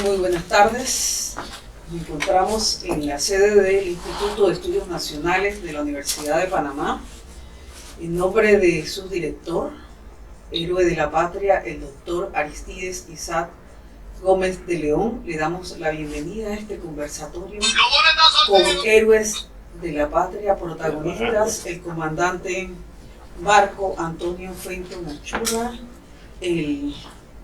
Muy buenas tardes. Nos encontramos en la sede del Instituto de Estudios Nacionales de la Universidad de Panamá. En nombre de su director, héroe de la patria, el doctor Aristides Isaac Gómez de León, le damos la bienvenida a este conversatorio con héroes de la patria, protagonistas, el comandante Marco Antonio Fenton Achurra, el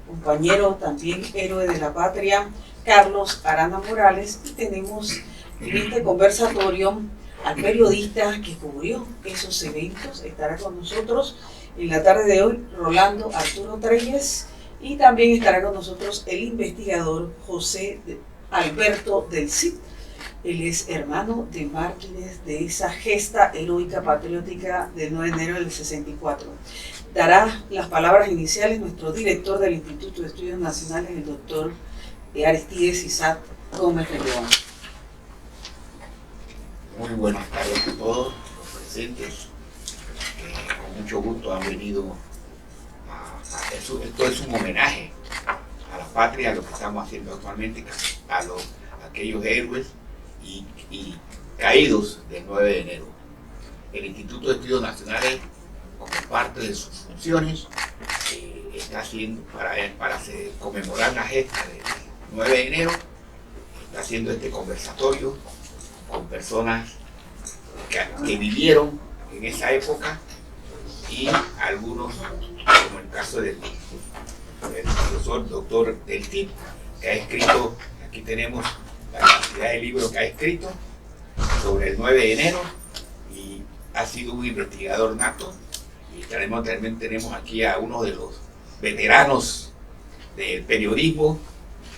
compañero también héroe de la patria, Carlos Arana Morales, y tenemos en este conversatorio al periodista que cubrió esos eventos. Estará con nosotros en la tarde de hoy Rolando Arturo Treyes, y también estará con nosotros el investigador José Alberto del Cid. Él es hermano de mártires de esa gesta heroica patriótica del 9 de enero del 64. Dará las palabras iniciales nuestro director del Instituto de Estudios Nacionales, el doctor Aristides Isaac Gómez de León. Muy buenas tardes a todos los presentes. Con mucho gusto han venido esto es un homenaje a la patria, a lo que estamos haciendo actualmente, a aquellos héroes y caídos del 9 de enero. El Instituto de Estudios Nacionales, como parte de sus funciones, está haciendo para conmemorar la gesta del 9 de enero, está haciendo este conversatorio con personas que vivieron en esa época, y algunos, como el caso del profesor doctor del Cid, que ha escrito, aquí tenemos la cantidad de libros que ha escrito sobre el 9 de enero, y ha sido un investigador nato. Y también tenemos aquí a uno de los veteranos del periodismo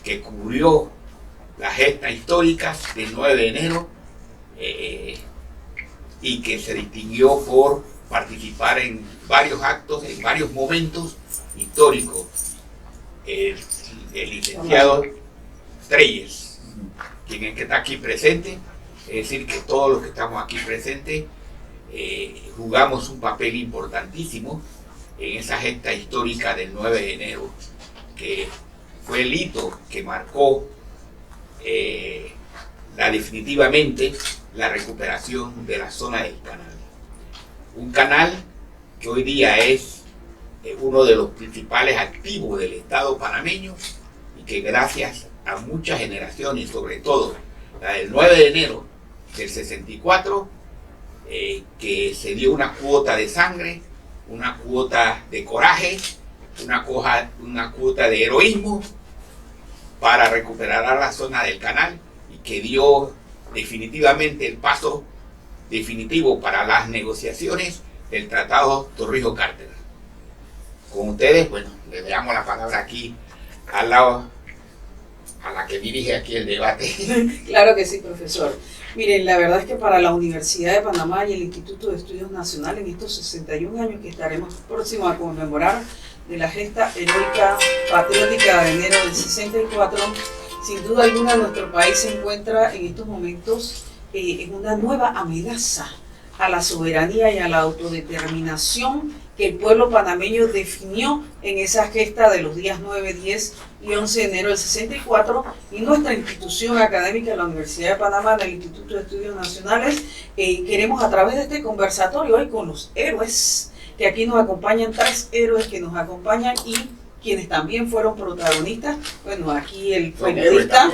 que cubrió la gesta histórica del 9 de enero y que se distinguió por participar en varios actos, en varios momentos históricos. El licenciado Treyes, quien es que está aquí presente, es decir, que todos los que estamos aquí presentes jugamos un papel importantísimo en esa gesta histórica del 9 de enero, que fue el hito que marcó definitivamente la recuperación de la zona del canal. Un canal que hoy día es uno de los principales activos del Estado panameño, y que gracias a muchas generaciones, sobre todo la del 9 de enero del 64, que se dio una cuota de sangre, una cuota de coraje, una cuota de heroísmo para recuperar a la zona del canal, y que dio definitivamente el paso definitivo para las negociaciones del Tratado Torrijos-Carter. Con ustedes, bueno, le damos la palabra aquí a la que dirige aquí el debate. Claro que sí, profesor. Miren, la verdad es que para la Universidad de Panamá y el Instituto de Estudios Nacionales, en estos 61 años que estaremos próximos a conmemorar de la gesta heroica patriótica de enero del 64, sin duda alguna nuestro país se encuentra en estos momentos en una nueva amenaza a la soberanía y a la autodeterminación que el pueblo panameño definió en esa gesta de los días 9, 10 y 11 de enero del 64, y nuestra institución académica de la Universidad de Panamá, del Instituto de Estudios Nacionales, queremos a través de este conversatorio hoy con los héroes, que aquí nos acompañan, 3 héroes que nos acompañan y quienes también fueron protagonistas. Bueno, aquí el periodista,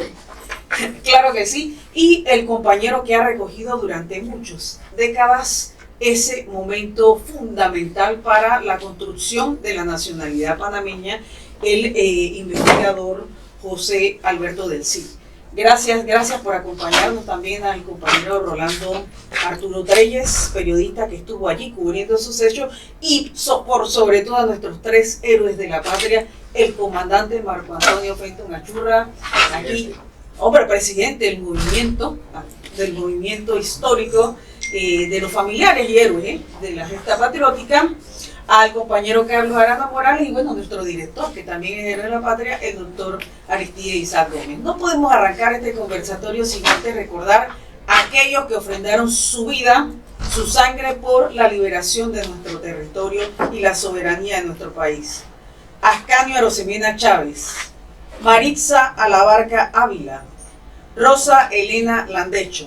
claro que sí, y el compañero que ha recogido durante muchas décadas ese momento fundamental para la construcción de la nacionalidad panameña, el investigador José Alberto del Cid. Gracias por acompañarnos, también al compañero Rolando Arturo Treyes, periodista que estuvo allí cubriendo esos hechos, y por sobre todo a nuestros 3 héroes de la patria, el comandante Marco Antonio Fenton Achurra, aquí, hombre presidente del movimiento histórico de los familiares y héroes de la gesta patriótica, al compañero Carlos Arana Morales, y bueno, nuestro director, que también es héroe de la patria, el doctor Aristides Isaac Gómez. No podemos arrancar este conversatorio sin antes recordar a aquellos que ofrendaron su vida, su sangre por la liberación de nuestro territorio y la soberanía de nuestro país. Ascanio Arosemena Chávez, Maritza Alabarca Ávila, Rosa Elena Landecho,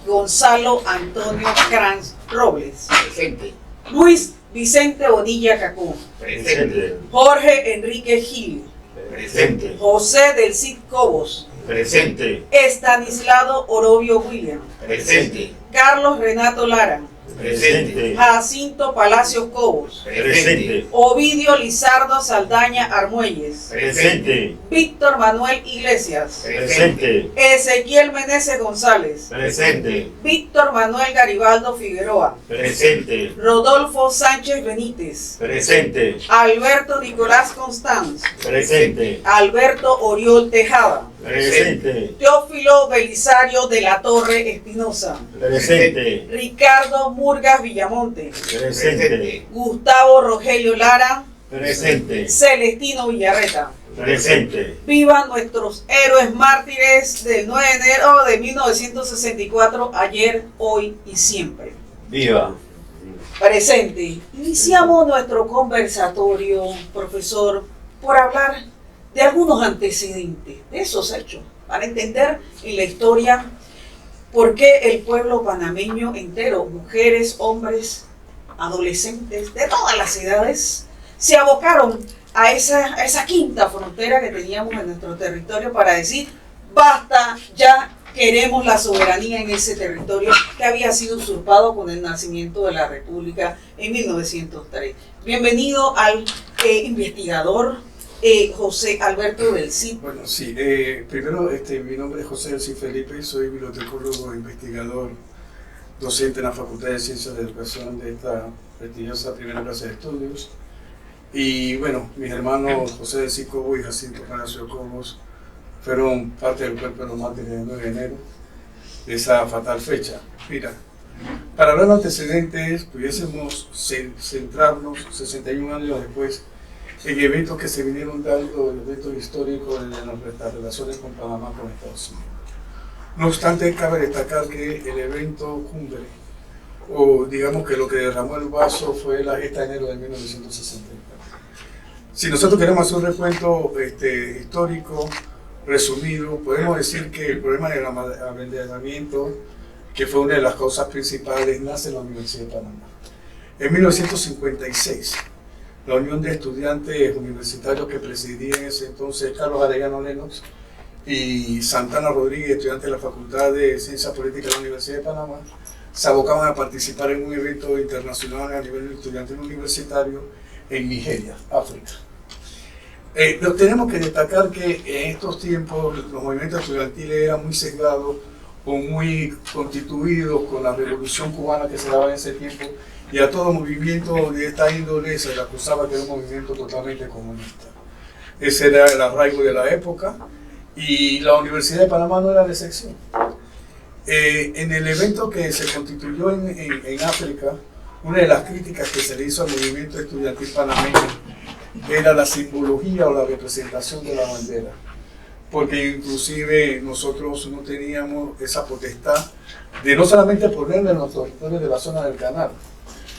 Gonzalo Antonio Kranz Robles, Presente. Luis Vicente Bonilla Cacún, Presente. Jorge Enrique Gil, Presente. José del Cid Cobos, Presente. Estanislao Orobio William, Presente. Carlos Renato Lara, Presente. Jacinto Palacios Cobos, Presente. Ovidio Lizardo Saldaña Armuelles, Presente. Víctor Manuel Iglesias, Presente. Ezequiel Meneses González, Presente. Víctor Manuel Garibaldo Figueroa, Presente. Rodolfo Sánchez Benítez, Presente. Alberto Nicolás Constanz, Presente. Alberto Oriol Tejada, Presente. Teófilo Belisario de la Torre Espinosa, Presente. Ricardo Murgas Villamonte, Presente. Gustavo Rogelio Lara, Presente. Celestino Villarreta. Presente. Vivan nuestros héroes mártires del 9 de enero de 1964, ayer, hoy y siempre. Viva. Presente. Iniciamos nuestro conversatorio, profesor, por hablar de algunos antecedentes de esos hechos, para entender en la historia por qué el pueblo panameño entero, mujeres, hombres, adolescentes, de todas las edades, se abocaron a esa quinta frontera que teníamos en nuestro territorio para decir, basta, ya queremos la soberanía en ese territorio que había sido usurpado con el nacimiento de la República en 1903. Bienvenido al investigador José Alberto del Cid. Bueno, sí, primero mi nombre es José del Cid Felipe, soy bibliotecólogo, investigador, docente en la Facultad de Ciencias de Educación de esta prestigiosa primera clase de estudios. Y bueno, mis hermanos José del Cid Cobos y Jacinto Palacio Cobos fueron parte del cuerpo de los mártires del 9 de enero, de esa fatal fecha. Mira, para hablar de antecedentes, pudiésemos centrarnos 61 años después en eventos que se vinieron dando, eventos históricos de nuestras relaciones con Panamá, con Estados Unidos. No obstante, cabe destacar que el evento cumbre, o digamos que lo que derramó el vaso, fue la gesta de enero de 1964. Si nosotros queremos hacer un recuento histórico, resumido, podemos decir que el problema del abanderamiento, que fue una de las causas principales, nace en la Universidad de Panamá. En 1956, la Unión de Estudiantes Universitarios que presidía en ese entonces Carlos Arellano Lennox y Santana Rodríguez, estudiante de la Facultad de Ciencias Políticas de la Universidad de Panamá, se abocaban a participar en un evento internacional a nivel estudiantil universitario en Nigeria, África. Tenemos que destacar que en estos tiempos los movimientos estudiantiles eran muy sesgados o muy constituidos con la revolución cubana que se daba en ese tiempo, y a todo movimiento de esta índole se le acusaba que era un movimiento totalmente comunista. Ese era el arraigo de la época, y la Universidad de Panamá no era la excepción. En el evento que se constituyó en África, una de las críticas que se le hizo al movimiento estudiantil panameño era la simbología o la representación de la bandera, porque inclusive nosotros no teníamos esa potestad de no solamente ponerla en los territorios de la zona del canal,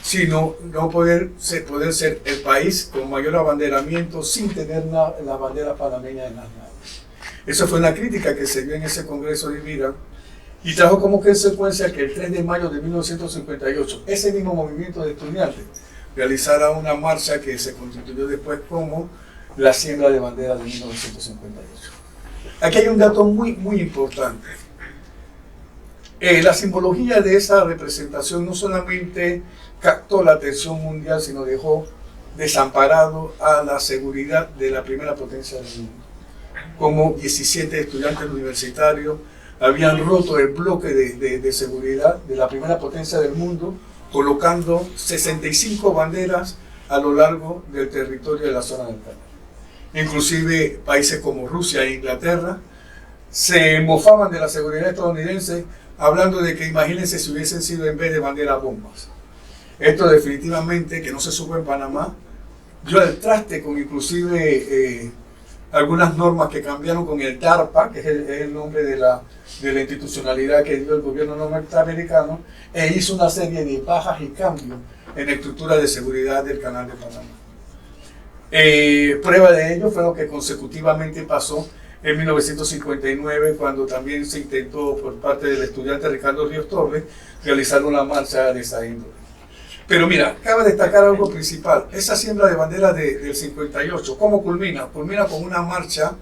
sino no poder ser el país con mayor abanderamiento sin tener la bandera panameña en las naves. Esa fue una crítica que se dio en ese Congreso de Ivira y trajo como consecuencia que el 3 de mayo de 1958, ese mismo movimiento de estudiantes realizara una marcha que se constituyó después como la siembra de bandera de 1958. Aquí hay un dato muy importante. La simbología de esa representación no solamente captó la atención mundial, sino dejó desamparado a la seguridad de la primera potencia del mundo. Como 17 estudiantes universitarios habían roto el bloque de seguridad de la primera potencia del mundo, colocando 65 banderas a lo largo del territorio de la zona del canal. Inclusive países como Rusia e Inglaterra se mofaban de la seguridad estadounidense, hablando de que imagínense si hubiesen sido en vez de banderas bombas. Esto definitivamente, que no se supo en Panamá, dio al traste con inclusive algunas normas que cambiaron con el DARPA, que es el nombre de la institucionalidad que dio el gobierno norteamericano, e hizo una serie de bajas y cambios en la estructura de seguridad del canal de Panamá. Prueba de ello fue lo que consecutivamente pasó en 1959, cuando también se intentó por parte del estudiante Ricardo Ríos Torres realizar una marcha de esa índole. Pero mira, cabe destacar algo principal, esa siembra de bandera del 58, ¿cómo culmina? Culmina con una marcha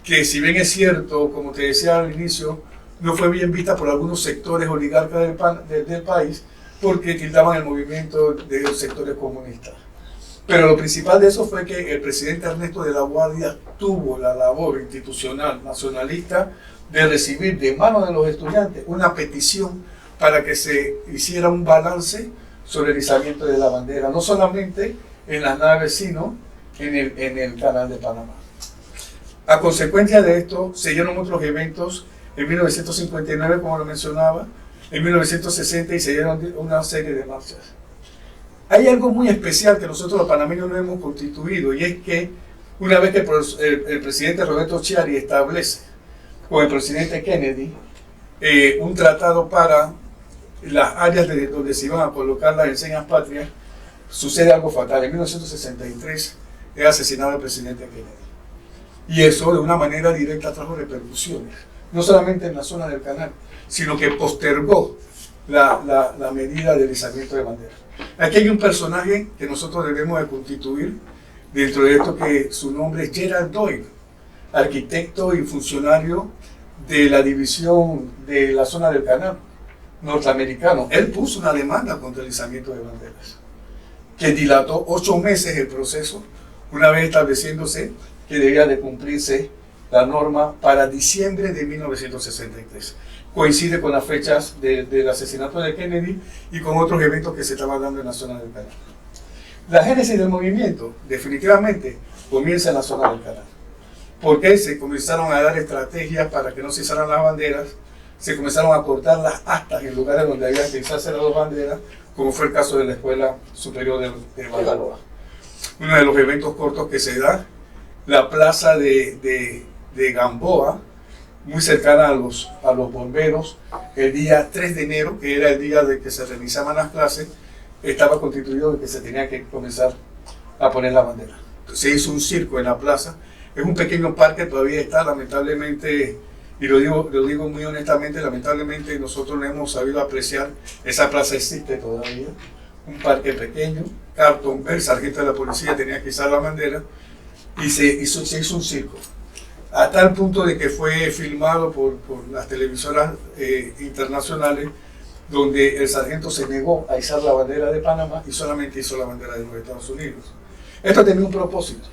que, si bien es cierto, como te decía al inicio, no fue bien vista por algunos sectores oligarcas del país, porque tildaban el movimiento de los sectores comunistas. Pero lo principal de eso fue que el presidente Ernesto de la Guardia tuvo la labor institucional nacionalista de recibir de manos de los estudiantes una petición para que se hiciera un balance sobre el izamiento de la bandera, no solamente en las naves, sino en el Canal de Panamá. A consecuencia de esto, se dieron otros eventos en 1959, como lo mencionaba, en 1960, y se dieron una serie de marchas. Hay algo muy especial que nosotros los panameños no hemos constituido, y es que una vez que el presidente Roberto Chiari establece con el presidente Kennedy un tratado para las áreas donde se iban a colocar las enseñas patrias, sucede algo fatal. En 1963 es asesinado el presidente Kennedy. Y eso de una manera directa trajo repercusiones, no solamente en la zona del canal, sino que postergó la medida del izamiento de bandera. Aquí hay un personaje que nosotros debemos de constituir dentro de esto, que su nombre es Gerald Doyle, arquitecto y funcionario de la división de la zona del canal norteamericano. Él puso una demanda contra el izamiento de banderas, que dilató 8 meses el proceso, una vez estableciéndose que debía de cumplirse la norma para diciembre de 1963. Coincide con las fechas del asesinato de Kennedy y con otros eventos que se estaban dando en la zona del canal. La génesis del movimiento definitivamente comienza en la zona del canal, porque se comenzaron a dar estrategias para que no se izaran las banderas, se comenzaron a cortar las astas en lugares donde había que izarse las 2 banderas, como fue el caso de la Escuela Superior de Balboa. Uno de los eventos cortos que se da, la plaza de Gamboa, muy cercana a los bomberos, el día 3 de enero, que era el día de que se realizaban las clases, estaba constituido de que se tenía que comenzar a poner la bandera. Se hizo un circo en la plaza, es un pequeño parque, todavía está, lamentablemente, y lo digo muy honestamente, lamentablemente nosotros no hemos sabido apreciar, esa plaza existe todavía, un parque pequeño, Carlton Bell, sargento de la policía, tenía que izar la bandera, y se hizo un circo, a tal punto de que fue filmado por las televisoras internacionales, donde el sargento se negó a izar la bandera de Panamá y solamente hizo la bandera de los Estados Unidos. Esto tenía un propósito.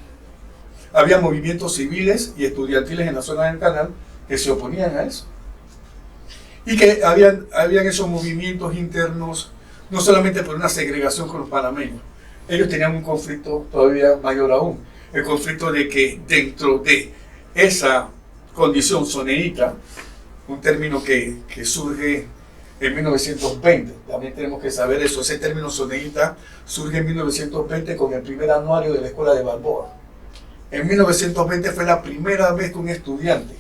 Había movimientos civiles y estudiantiles en la zona del canal que se oponían a eso. Y que habían esos movimientos internos, no solamente por una segregación con los panameños. Ellos tenían un conflicto todavía mayor aún. El conflicto de que dentro de esa condición soneíta, un término que surge en 1920, también tenemos que saber eso, ese término soneíta surge en 1920 con el primer anuario de la Escuela de Balboa. En 1920 fue la primera vez que un estudiante,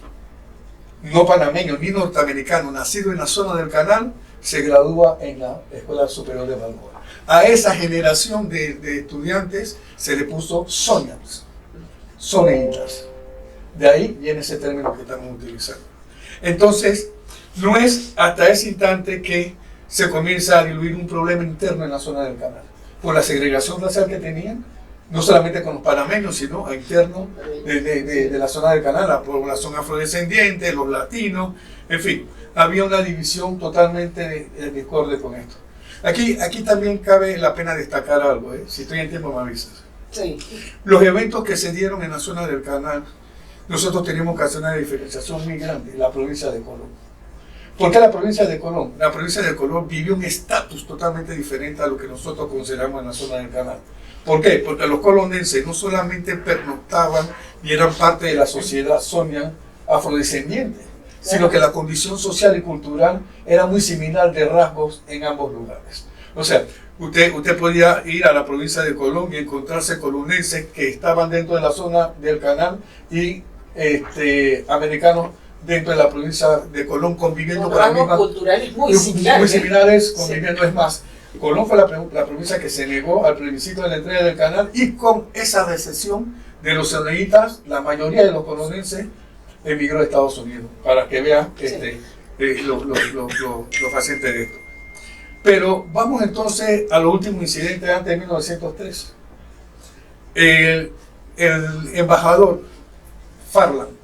no panameño ni norteamericano, nacido en la zona del canal, se gradúa en la Escuela Superior de Balboa. A esa generación de estudiantes se le puso soñas, soneítas. De ahí viene ese término que estamos utilizando. Entonces, no es hasta ese instante que se comienza a diluir un problema interno en la zona del canal, por la segregación racial que tenían, no solamente con los panameños, sino a interno de la zona del canal, la población afrodescendiente, los latinos, en fin, había una división totalmente discorde con esto. Aquí también cabe la pena destacar algo, si estoy en tiempo me avisas. Sí. Los eventos que se dieron en la zona del canal, nosotros teníamos que hacer una diferenciación muy grande en la provincia de Colón. ¿Por qué la provincia de Colón? La provincia de Colón vivió un estatus totalmente diferente a lo que nosotros consideramos en la zona del canal. ¿Por qué? Porque los colonenses no solamente pernoctaban y eran parte de la sociedad sonia afrodescendiente, sino que la condición social y cultural era muy similar de rasgos en ambos lugares. O sea, usted podía ir a la provincia de Colón y encontrarse colonenses que estaban dentro de la zona del canal y americanos dentro de la provincia de Colón conviviendo con la misma, culturales muy similares. Muy similares, conviviendo. Sí. Es más, Colón fue la provincia que se negó al plebiscito de la entrega del canal, y con esa recesión de los soneitas, la mayoría de los colonenses emigró a Estados Unidos, para que vean lo fácil de esto. Pero vamos entonces a los últimos incidentes antes de 1903. El embajador Farland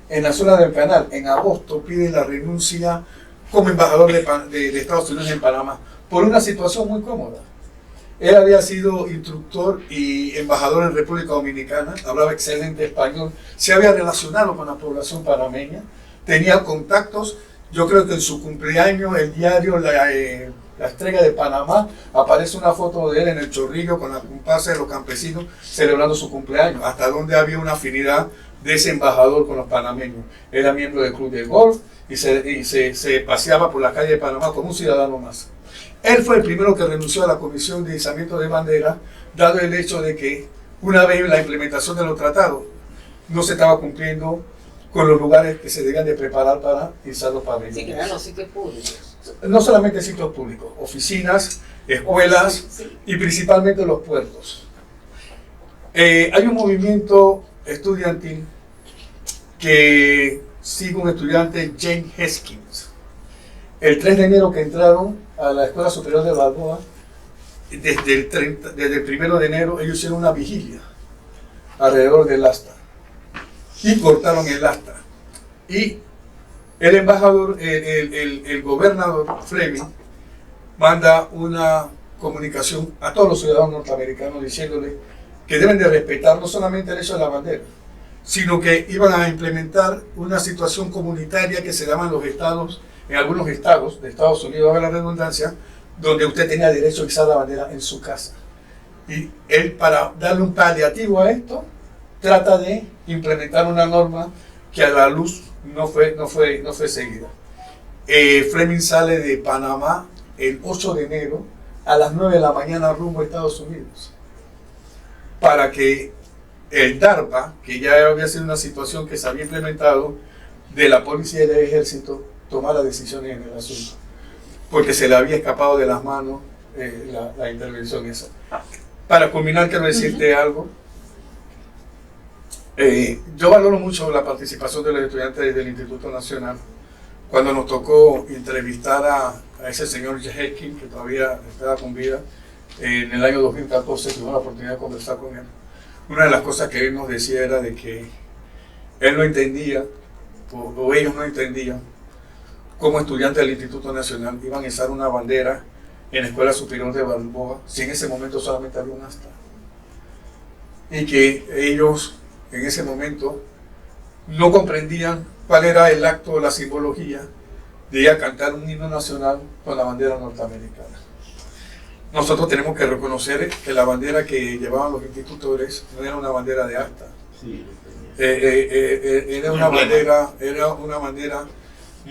en la zona del Canal, en agosto, pide la renuncia como embajador de Estados Unidos en Panamá, por una situación muy cómoda. Él había sido instructor y embajador en República Dominicana, hablaba excelente español, se había relacionado con la población panameña, tenía contactos. Yo creo que en su cumpleaños, el diario La Estrella de Panamá, aparece una foto de él en el Chorrillo con la comparsa de los campesinos celebrando su cumpleaños, hasta donde había una afinidad de ese embajador con los panameños. Era miembro del club de golf y se paseaba por la calle de Panamá como un ciudadano más. Él fue el primero que renunció a la Comisión de Izamiento de Bandera, dado el hecho de que una vez la implementación de los tratados no se estaba cumpliendo con los lugares que se debían de preparar para izar los pabellones. Sí, que eran los sitios públicos. No solamente sitios públicos, oficinas, escuelas y principalmente los puertos. Hay un movimiento estudiantil que sigue un estudiante, James Heskins. El 3 de enero que entraron a la Escuela Superior de Balboa, desde el 1 de enero ellos hicieron una vigilia alrededor del asta y cortaron el asta. Y el embajador, el gobernador Fleming, manda una comunicación a todos los ciudadanos norteamericanos diciéndole que deben de respetar no solamente el hecho de la bandera, sino que iban a implementar una situación comunitaria que se llama en los estados, en algunos estados de Estados Unidos, haga la redundancia, donde usted tenía derecho a izar la bandera en su casa. Y él, para darle un paliativo a esto, trata de implementar una norma que a la luz no fue seguida. Fleming sale de Panamá el 8 de enero a las 9 de la mañana rumbo a Estados Unidos, para que el DARPA, que ya había sido una situación que se había implementado, de la policía y del ejército, tomara decisiones en el asunto, porque se le había escapado de las manos la intervención esa. Para culminar, quiero decirte algo. Yo valoro mucho la participación de los estudiantes del Instituto Nacional. Cuando nos tocó entrevistar a ese señor Heskins, que todavía estaba con vida, en el año 2014 tuvimos la oportunidad de conversar con él. Una de las cosas que él nos decía era de que él no entendía, o ellos no entendían, cómo estudiantes del Instituto Nacional iban a izar una bandera en la Escuela Superior de Balboa, si en ese momento solamente había un asta. Y que ellos en ese momento no comprendían cuál era el acto, la simbología de ir a cantar un himno nacional con la bandera norteamericana. Nosotros tenemos que reconocer que la bandera que llevaban los institutores no era una bandera de asta. Sí, era una bandera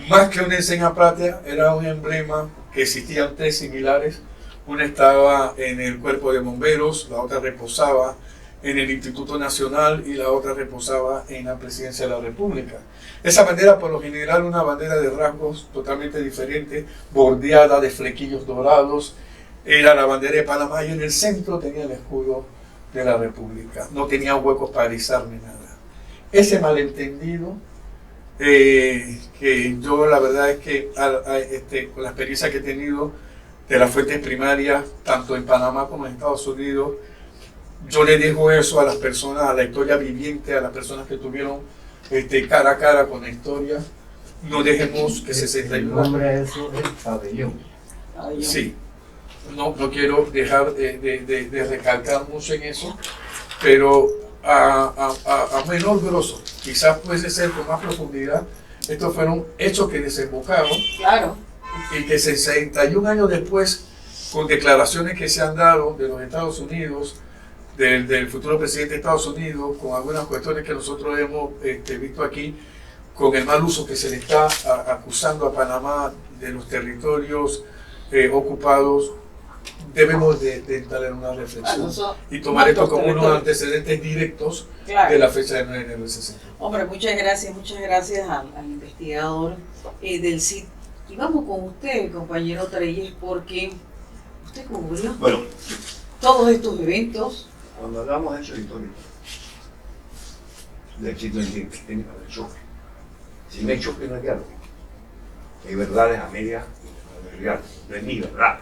más que una enseña patria, era un emblema que existían tres similares. Una estaba en el Cuerpo de Bomberos, la otra reposaba en el Instituto Nacional y la otra reposaba en la Presidencia de la República. Esa bandera, por lo general, una bandera de rasgos totalmente diferentes, bordeada de flequillos dorados, era la bandera de Panamá y en el centro tenía el escudo de la República. No tenía huecos para izar ni nada. Ese malentendido, que yo la verdad es que con la experiencia que he tenido de las fuentes primarias, tanto en Panamá como en Estados Unidos, yo le dejo eso a las personas, a la historia viviente, a las personas que tuvieron cara a cara con la historia. No dejemos que 61 años. El nombre de eso es pabellón. Sí, no quiero dejar de recalcar mucho en eso, pero a menor grosso, quizás puede ser con más profundidad. Estos fueron hechos que desembocaron. Claro. Y que 61 años después, con declaraciones que se han dado de los Estados Unidos, del futuro presidente de Estados Unidos, con algunas cuestiones que nosotros hemos visto aquí, con el mal uso que se le está acusando a Panamá de los territorios ocupados, debemos de entrar en una reflexión y tomar esto como unos antecedentes directos de la fecha de 9 de enero del 60. Hombre, muchas gracias al investigador del CID. Y vamos con usted, compañero Treyes, porque usted cubrió todos estos eventos. Cuando hablamos de hechos históricos, del sitio en el choque, sin hechos que no hay diálogo. Hay verdades a media y verdades reales. No es mi verdad.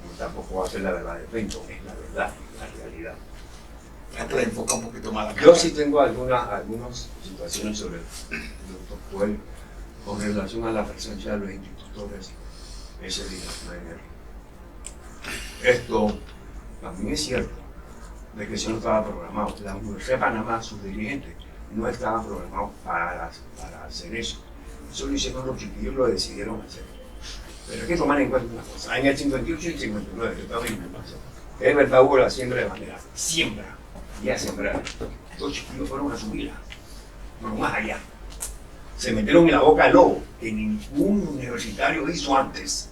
No, tampoco va a ser la verdad de frente, es la verdad, la realidad. Trata de enfocar un poquito más la Yo sí tengo algunas situaciones sobre el doctor Puel con relación a la presencia de los institutores ese día, 9 de enero. Esto también es cierto, de que eso no estaba programado. La Universidad de Panamá, sus dirigentes, no estaban programados para hacer eso. Eso lo hicieron los chiquillos, lo decidieron hacer. Pero hay que tomar en cuenta una cosa. En el 58 y el 59, yo estaba en el paso. Es verdad, hubo la siembra de bandera. Siembra. Ya sembraron. Los chiquillos fueron a subirla. No más allá. Se metieron en la boca del lobo, que ningún universitario hizo antes.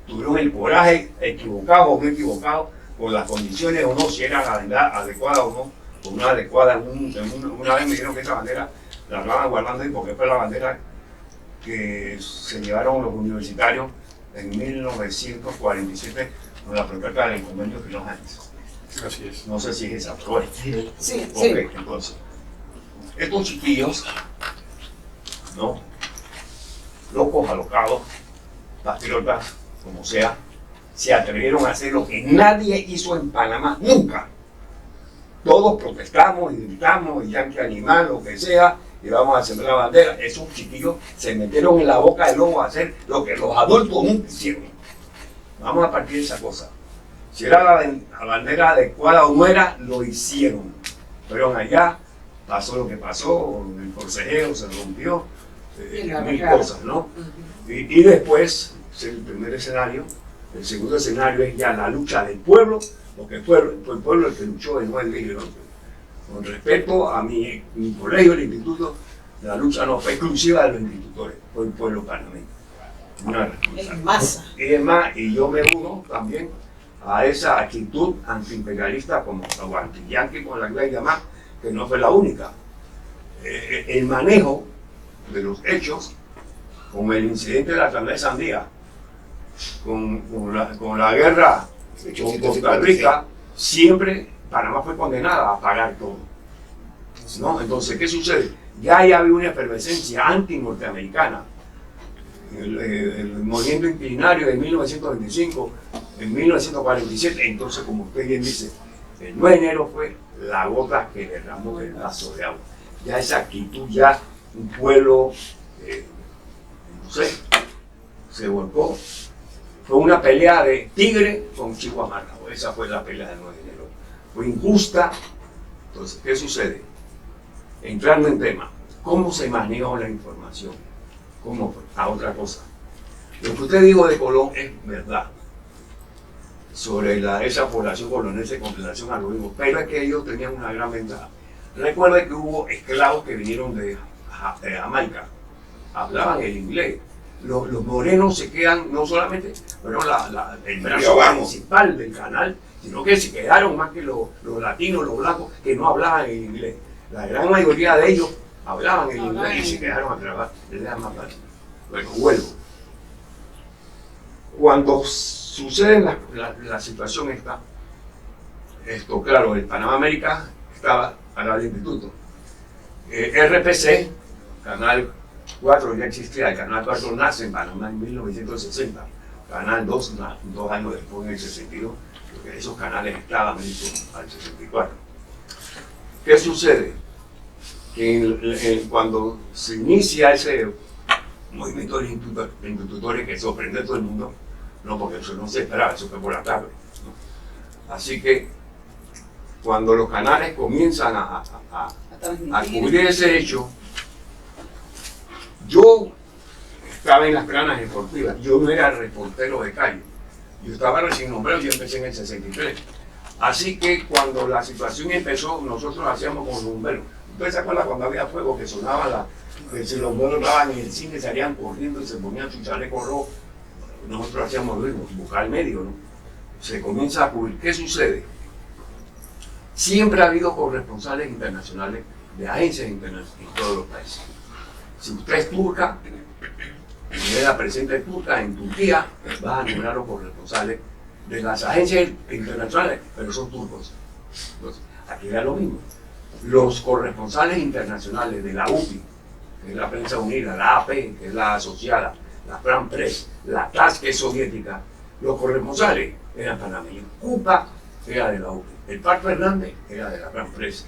Tuvieron el coraje, equivocado o no equivocado, por las condiciones o no, si era la bandera adecuada o no, o no adecuada. Una vez me dijeron que esa bandera la estaban guardando ahí porque fue la bandera que se llevaron los universitarios en 1947 con la protesta del convenio de los Andes. Así es. No sé si es esa, pero bueno. Sí, sí. Ok, entonces, estos chiquillos, ¿no? Locos, alocados, patriotas, como sea, se atrevieron a hacer lo que nadie hizo en Panamá, nunca. Todos protestamos y gritamos, y yanqui animal, lo que sea, y vamos a sembrar la bandera. Esos chiquillos se metieron en la boca del lobo a hacer lo que los adultos nunca hicieron. Vamos a partir de esa cosa. Si era la bandera adecuada o no era, lo hicieron. Fueron allá, pasó lo que pasó, el forcejeo se rompió, mil cosas, ¿no? Y después, el primer escenario, el segundo escenario es ya la lucha del pueblo, porque fue el pueblo el que luchó en 9 de enero. Con respecto a mi colegio, el instituto, la lucha no fue exclusiva de los institutores, fue el pueblo panameño. Una responsabilidad. En masa. Y es más, y yo me uno también a esa actitud antiimperialista como o anti-yanqui, como la que voy a llamar, que no fue la única. El manejo de los hechos, con el incidente de la Asamblea de Sandía, con la guerra con Costa Rica, siempre Panamá fue condenada a pagar todo, ¿no? Entonces, ¿qué sucede? Ya había una efervescencia anti-norteamericana. El movimiento inclinario de 1925, en 1947, entonces, como usted bien dice, el 9 de enero fue la gota que derramó el vaso de agua. Ya esa actitud, ya un pueblo, no sé, se volcó. Fue una pelea de tigre con chivo amarrado. Esa fue la pelea del 9 de enero. Fue injusta. Entonces, ¿qué sucede? Entrando en tema, ¿cómo se manejó la información? ¿Cómo fue? A otra cosa. Lo que usted dijo de Colón es verdad. Sobre esa población colonense con relación a lo mismo. Pero es que ellos tenían una gran ventaja. Recuerden que hubo esclavos que vinieron de Jamaica. Hablaban el inglés. Los morenos se quedan, no solamente fueron el brazo principal del canal, sino que se quedaron más que los latinos, los blancos, que no hablaban el inglés. La gran mayoría de ellos hablaban el inglés y se quedaron a trabajar. Bueno, vuelvo. Cuando sucede la situación esto, claro, el Panamá América estaba al instituto. RPC, Canal 4 ya existía, el Canal 4 nace en Panamá en 1960, Canal 2 2 años después, en el 62, porque esos canales estaban hechos al 64. ¿Qué sucede? Que cuando se inicia ese movimiento de institutores que sorprende a todo el mundo, no, porque eso no se esperaba, eso fue por la tarde, ¿no? Así que cuando los canales comienzan a cubrir ese hecho, yo estaba en las planas deportivas, yo no era reportero de calle, yo estaba recién nombrado, yo empecé en el 63. Así que cuando la situación empezó, nosotros hacíamos con bomberos. ¿Ustedes se acuerdan cuando había fuego que sonaba que si los bomberos estaban en el cine, salían corriendo y se ponían su chaleco rojo? Nosotros hacíamos lo mismo, buscar el medio, ¿no? Se comienza a cubrir. ¿Qué sucede? Siempre ha habido corresponsales internacionales de agencias internacionales en todos los países. Si usted es turca, y es la presidenta turca en Turquía, va a nombrar los corresponsales de las agencias internacionales, pero son turcos. Entonces, aquí era lo mismo. Los corresponsales internacionales de la UPI, que es la prensa unida, la AP, que es la asociada, la Fran Press, la TAS, que es soviética, los corresponsales eran panameños. Cupa era de la UPI, el Par Fernández era de la Fran Press,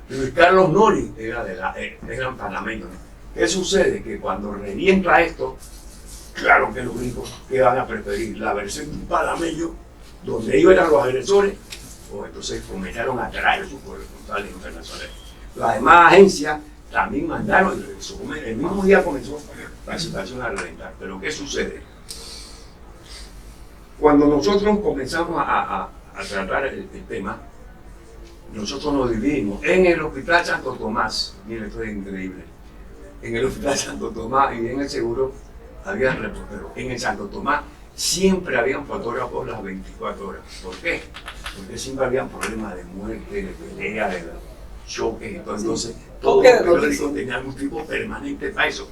Luis Carlos Nori eran panameños. ¿Qué sucede? Que cuando revienta esto, claro que los gringos que van a preferir la versión de un panameño, donde ellos eran los agresores, o entonces comenzaron a traer sus corresponsales internacionales. Las demás agencias también mandaron, y el mismo día comenzó la situación a reventar. Pero ¿qué sucede? Cuando nosotros comenzamos a tratar el tema, nosotros nos dividimos en el Hospital Santo Tomás. Miren, esto es increíble. En el Hospital Santo Tomás y en el Seguro había reporteros. En el Santo Tomás siempre habían fotógrafos las 24 horas. ¿Por qué? Porque siempre habían problemas de muerte, de pelea, de choques y todo. Entonces, todos los periódicos tenían un tipo permanente para eso.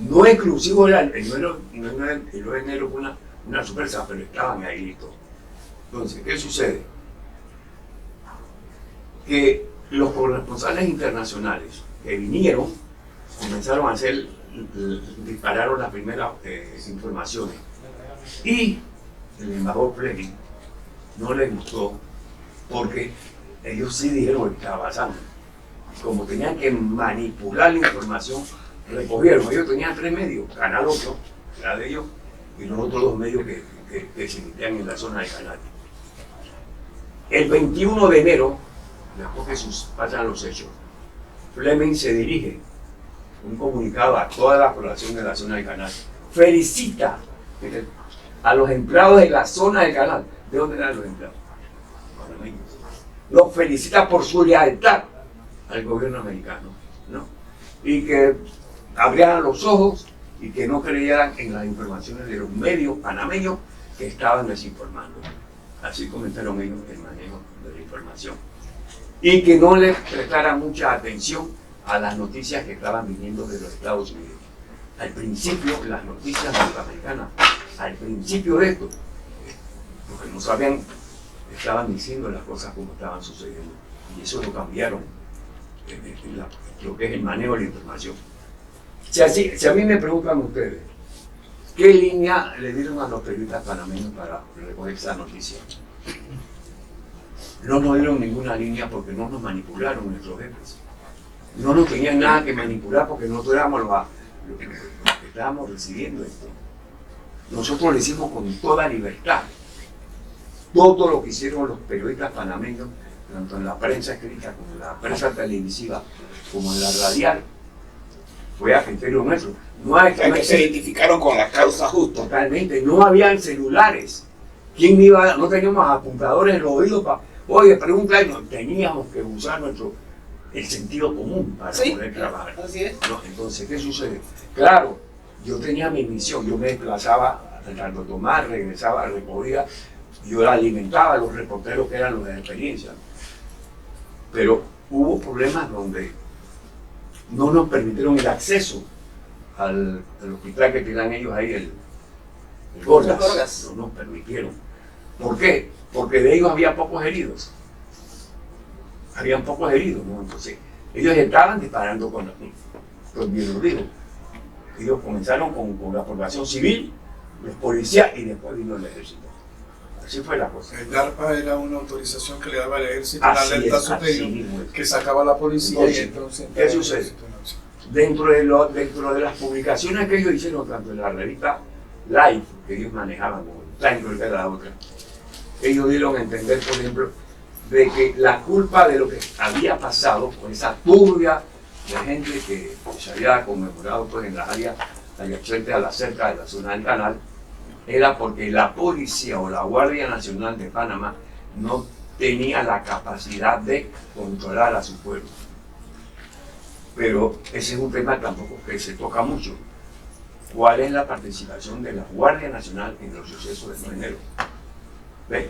No exclusivo era el 9 de enero fue una sorpresa, pero estaban ahí listos. Entonces, ¿qué sucede? Que los corresponsales internacionales que vinieron comenzaron a dispararon las primeras informaciones. Y el embajador Fleming no le gustó porque ellos sí dijeron lo que estaba pasando. Como tenían que manipular la información, recogieron. Ellos tenían 3 medios, Canal 8, que era de ellos, y los otros 2 medios que se emitían en la zona del canal. El 21 de enero, después que pasan los hechos, Fleming se dirige un comunicado a toda la población de la zona del canal. Felicita a los empleados de la zona del canal. ¿De dónde eran los empleados? Panameños. Los felicita por su lealtad al gobierno americano, ¿no? Y que abrieran los ojos y que no creyeran en las informaciones de los medios panameños que estaban desinformando. Así comentaron ellos el manejo de la información. Y que no les prestaran mucha atención a las noticias que estaban viniendo de los Estados Unidos. Al principio, las noticias norteamericanas, al principio de esto, los que no sabían, estaban diciendo las cosas como estaban sucediendo. Y eso lo cambiaron, lo que es el manejo de la información. Si a mí me preguntan ustedes, ¿qué línea le dieron a los periodistas panameños para recoger esa noticia? No nos dieron ninguna línea porque no nos manipularon nuestros jefes. No nos tenían nada que manipular porque nosotros éramos los que estábamos recibiendo esto. Nosotros lo hicimos con toda libertad. Todo lo que hicieron los periodistas panameños, tanto en la prensa escrita como en la prensa televisiva, como en la radial, fue a criterio nuestro. Que se identificaron con la causa justa. Totalmente, no habían celulares. ¿Quién iba? No teníamos apuntadores en los oídos para, oye, pregunta, no, teníamos que usar el sentido común para poder trabajar. Así es. No, entonces, ¿qué sucede? Claro, yo tenía mi misión, yo me desplazaba a Santo Tomás, regresaba, recogía, yo alimentaba a los reporteros que eran los de experiencia. Pero hubo problemas donde no nos permitieron el acceso al hospital que tenían ellos ahí, el Gorgas. No nos permitieron. ¿Por qué? Porque de ellos había pocos heridos. Habían pocos heridos, ¿no? Entonces, ellos estaban disparando con bien lo digo. Ellos comenzaron con la población civil, los policías y después vino el ejército. Así fue la cosa. El DARPA era una autorización que le daba el ejército, una alerta superior que sacaba la policía. Entonces, ¿qué sucede? Dentro de las publicaciones que ellos hicieron, tanto en la revista Life, que ellos manejaban, como Time que era la otra, ellos dieron a entender, por ejemplo, de que la culpa de lo que había pasado con esa turbia de gente que se había conmemorado pues, en las áreas frente a la cerca de la zona del canal, era porque la policía o la Guardia Nacional de Panamá no tenía la capacidad de controlar a su pueblo. Pero ese es un tema tampoco que se toca mucho. ¿Cuál es la participación de la Guardia Nacional en los sucesos de 9 de enero? ¿Ve?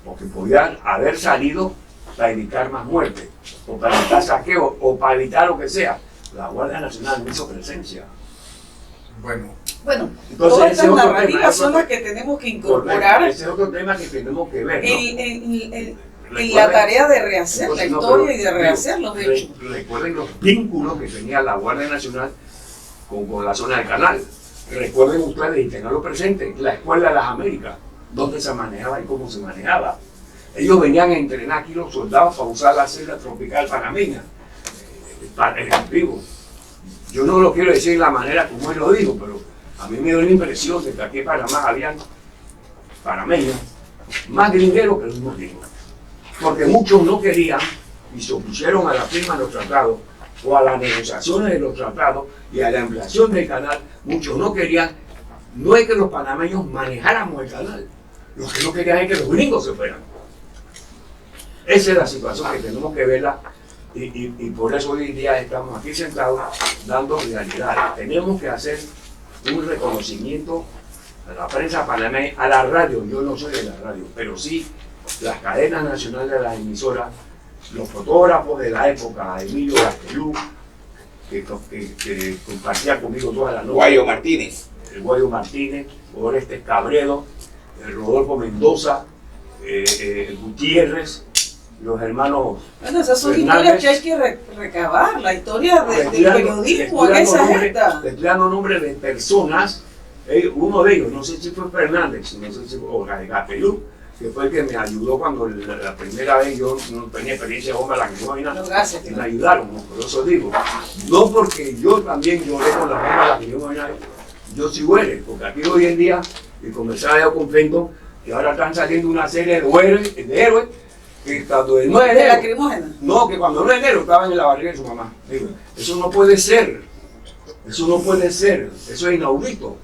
Porque podían haber salido para evitar más muertes, o para evitar saqueo, o para evitar lo que sea. La Guardia Nacional no hizo presencia. Bueno, entonces, todas estas narrativas son las que tenemos que incorporar. Ese es otro tema que tenemos que ver, ¿no? En la tarea de rehacer la historia y de rehacer los hechos. Recuerden los vínculos que tenía la Guardia Nacional con la zona del canal. Recuerden ustedes y tenganlo presente, la Escuela de las Américas, donde se manejaba y cómo se manejaba. Ellos venían a entrenar aquí los soldados para usar la selva tropical panameña, vivo. Yo no lo quiero decir de la manera como él lo dijo, pero a mí me dio la impresión de que aquí en Panamá habían panameños más gringueros que los mismos gringos. Porque muchos no querían y se opusieron a la firma de los tratados o a las negociaciones de los tratados y a la ampliación del canal. Muchos no querían, no es que los panameños manejáramos el canal, lo que no querían es que los gringos se fueran. Esa es la situación que tenemos que verla y por eso hoy día estamos aquí sentados dando realidad. Tenemos que hacer un reconocimiento a la prensa panameña, a la radio. Yo no soy de la radio, pero sí las cadenas nacionales de las emisoras, los fotógrafos de la época, Emilio Gastelú, que compartía conmigo toda la noche. Guayo Martínez. El Guayo Martínez, Orestes Cabredo, el Rodolfo Mendoza, el Gutiérrez, los hermanos. Bueno, esas son Fernández. historias que hay que recabar, la historia del periodismo en esa gesta. Le estoy dando nombres de personas, uno de ellos, no sé si fue Fernández, no sé si fue o Gastelú, que fue el que me ayudó cuando la primera vez yo no tenía experiencia de bomba, la que yo imaginaba, que me ayudaron, ¿no? Por eso digo, no porque yo también lloré con la bomba, la que yo imaginaba, yo sí huele, porque aquí hoy en día, y conversaba yo con Fenton, que ahora están saliendo una serie de héroes, que cuando no es enero, no, que cuando no es enero estaban en la barriga de su mamá. Digo, eso no puede ser, eso no puede ser, eso es inaudito.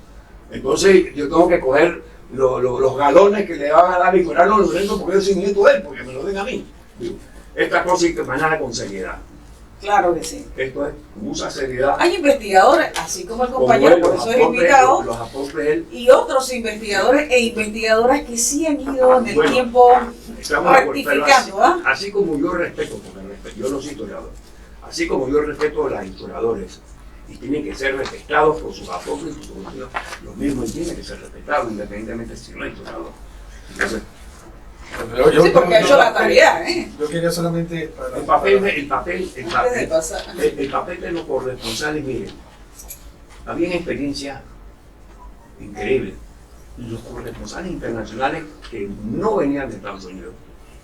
Entonces yo tengo que coger los galones que le van a dar y curarlos los Lorenzo porque yo soy nieto de él, porque me lo den a mí. Digo, esta cosa hay que manejarla con seriedad. Claro que sí. Esto es con mucha seriedad. Hay investigadores, así como el compañero, por eso es invitado, los aportes él, y otros investigadores e investigadoras que sí han ido en el tiempo rectificando. Así como yo respeto, porque yo no soy historiador, así como yo respeto a los historiadores, y tienen que ser respetados por sus aportes y sus opiniones, los mismos tienen que ser respetados, independientemente si no es historiador. Entonces, sí, porque ha hecho la tarea, Yo quería solamente... el papel de los corresponsales, miren, había una experiencia increíble. Los corresponsales internacionales que no venían de Estados Unidos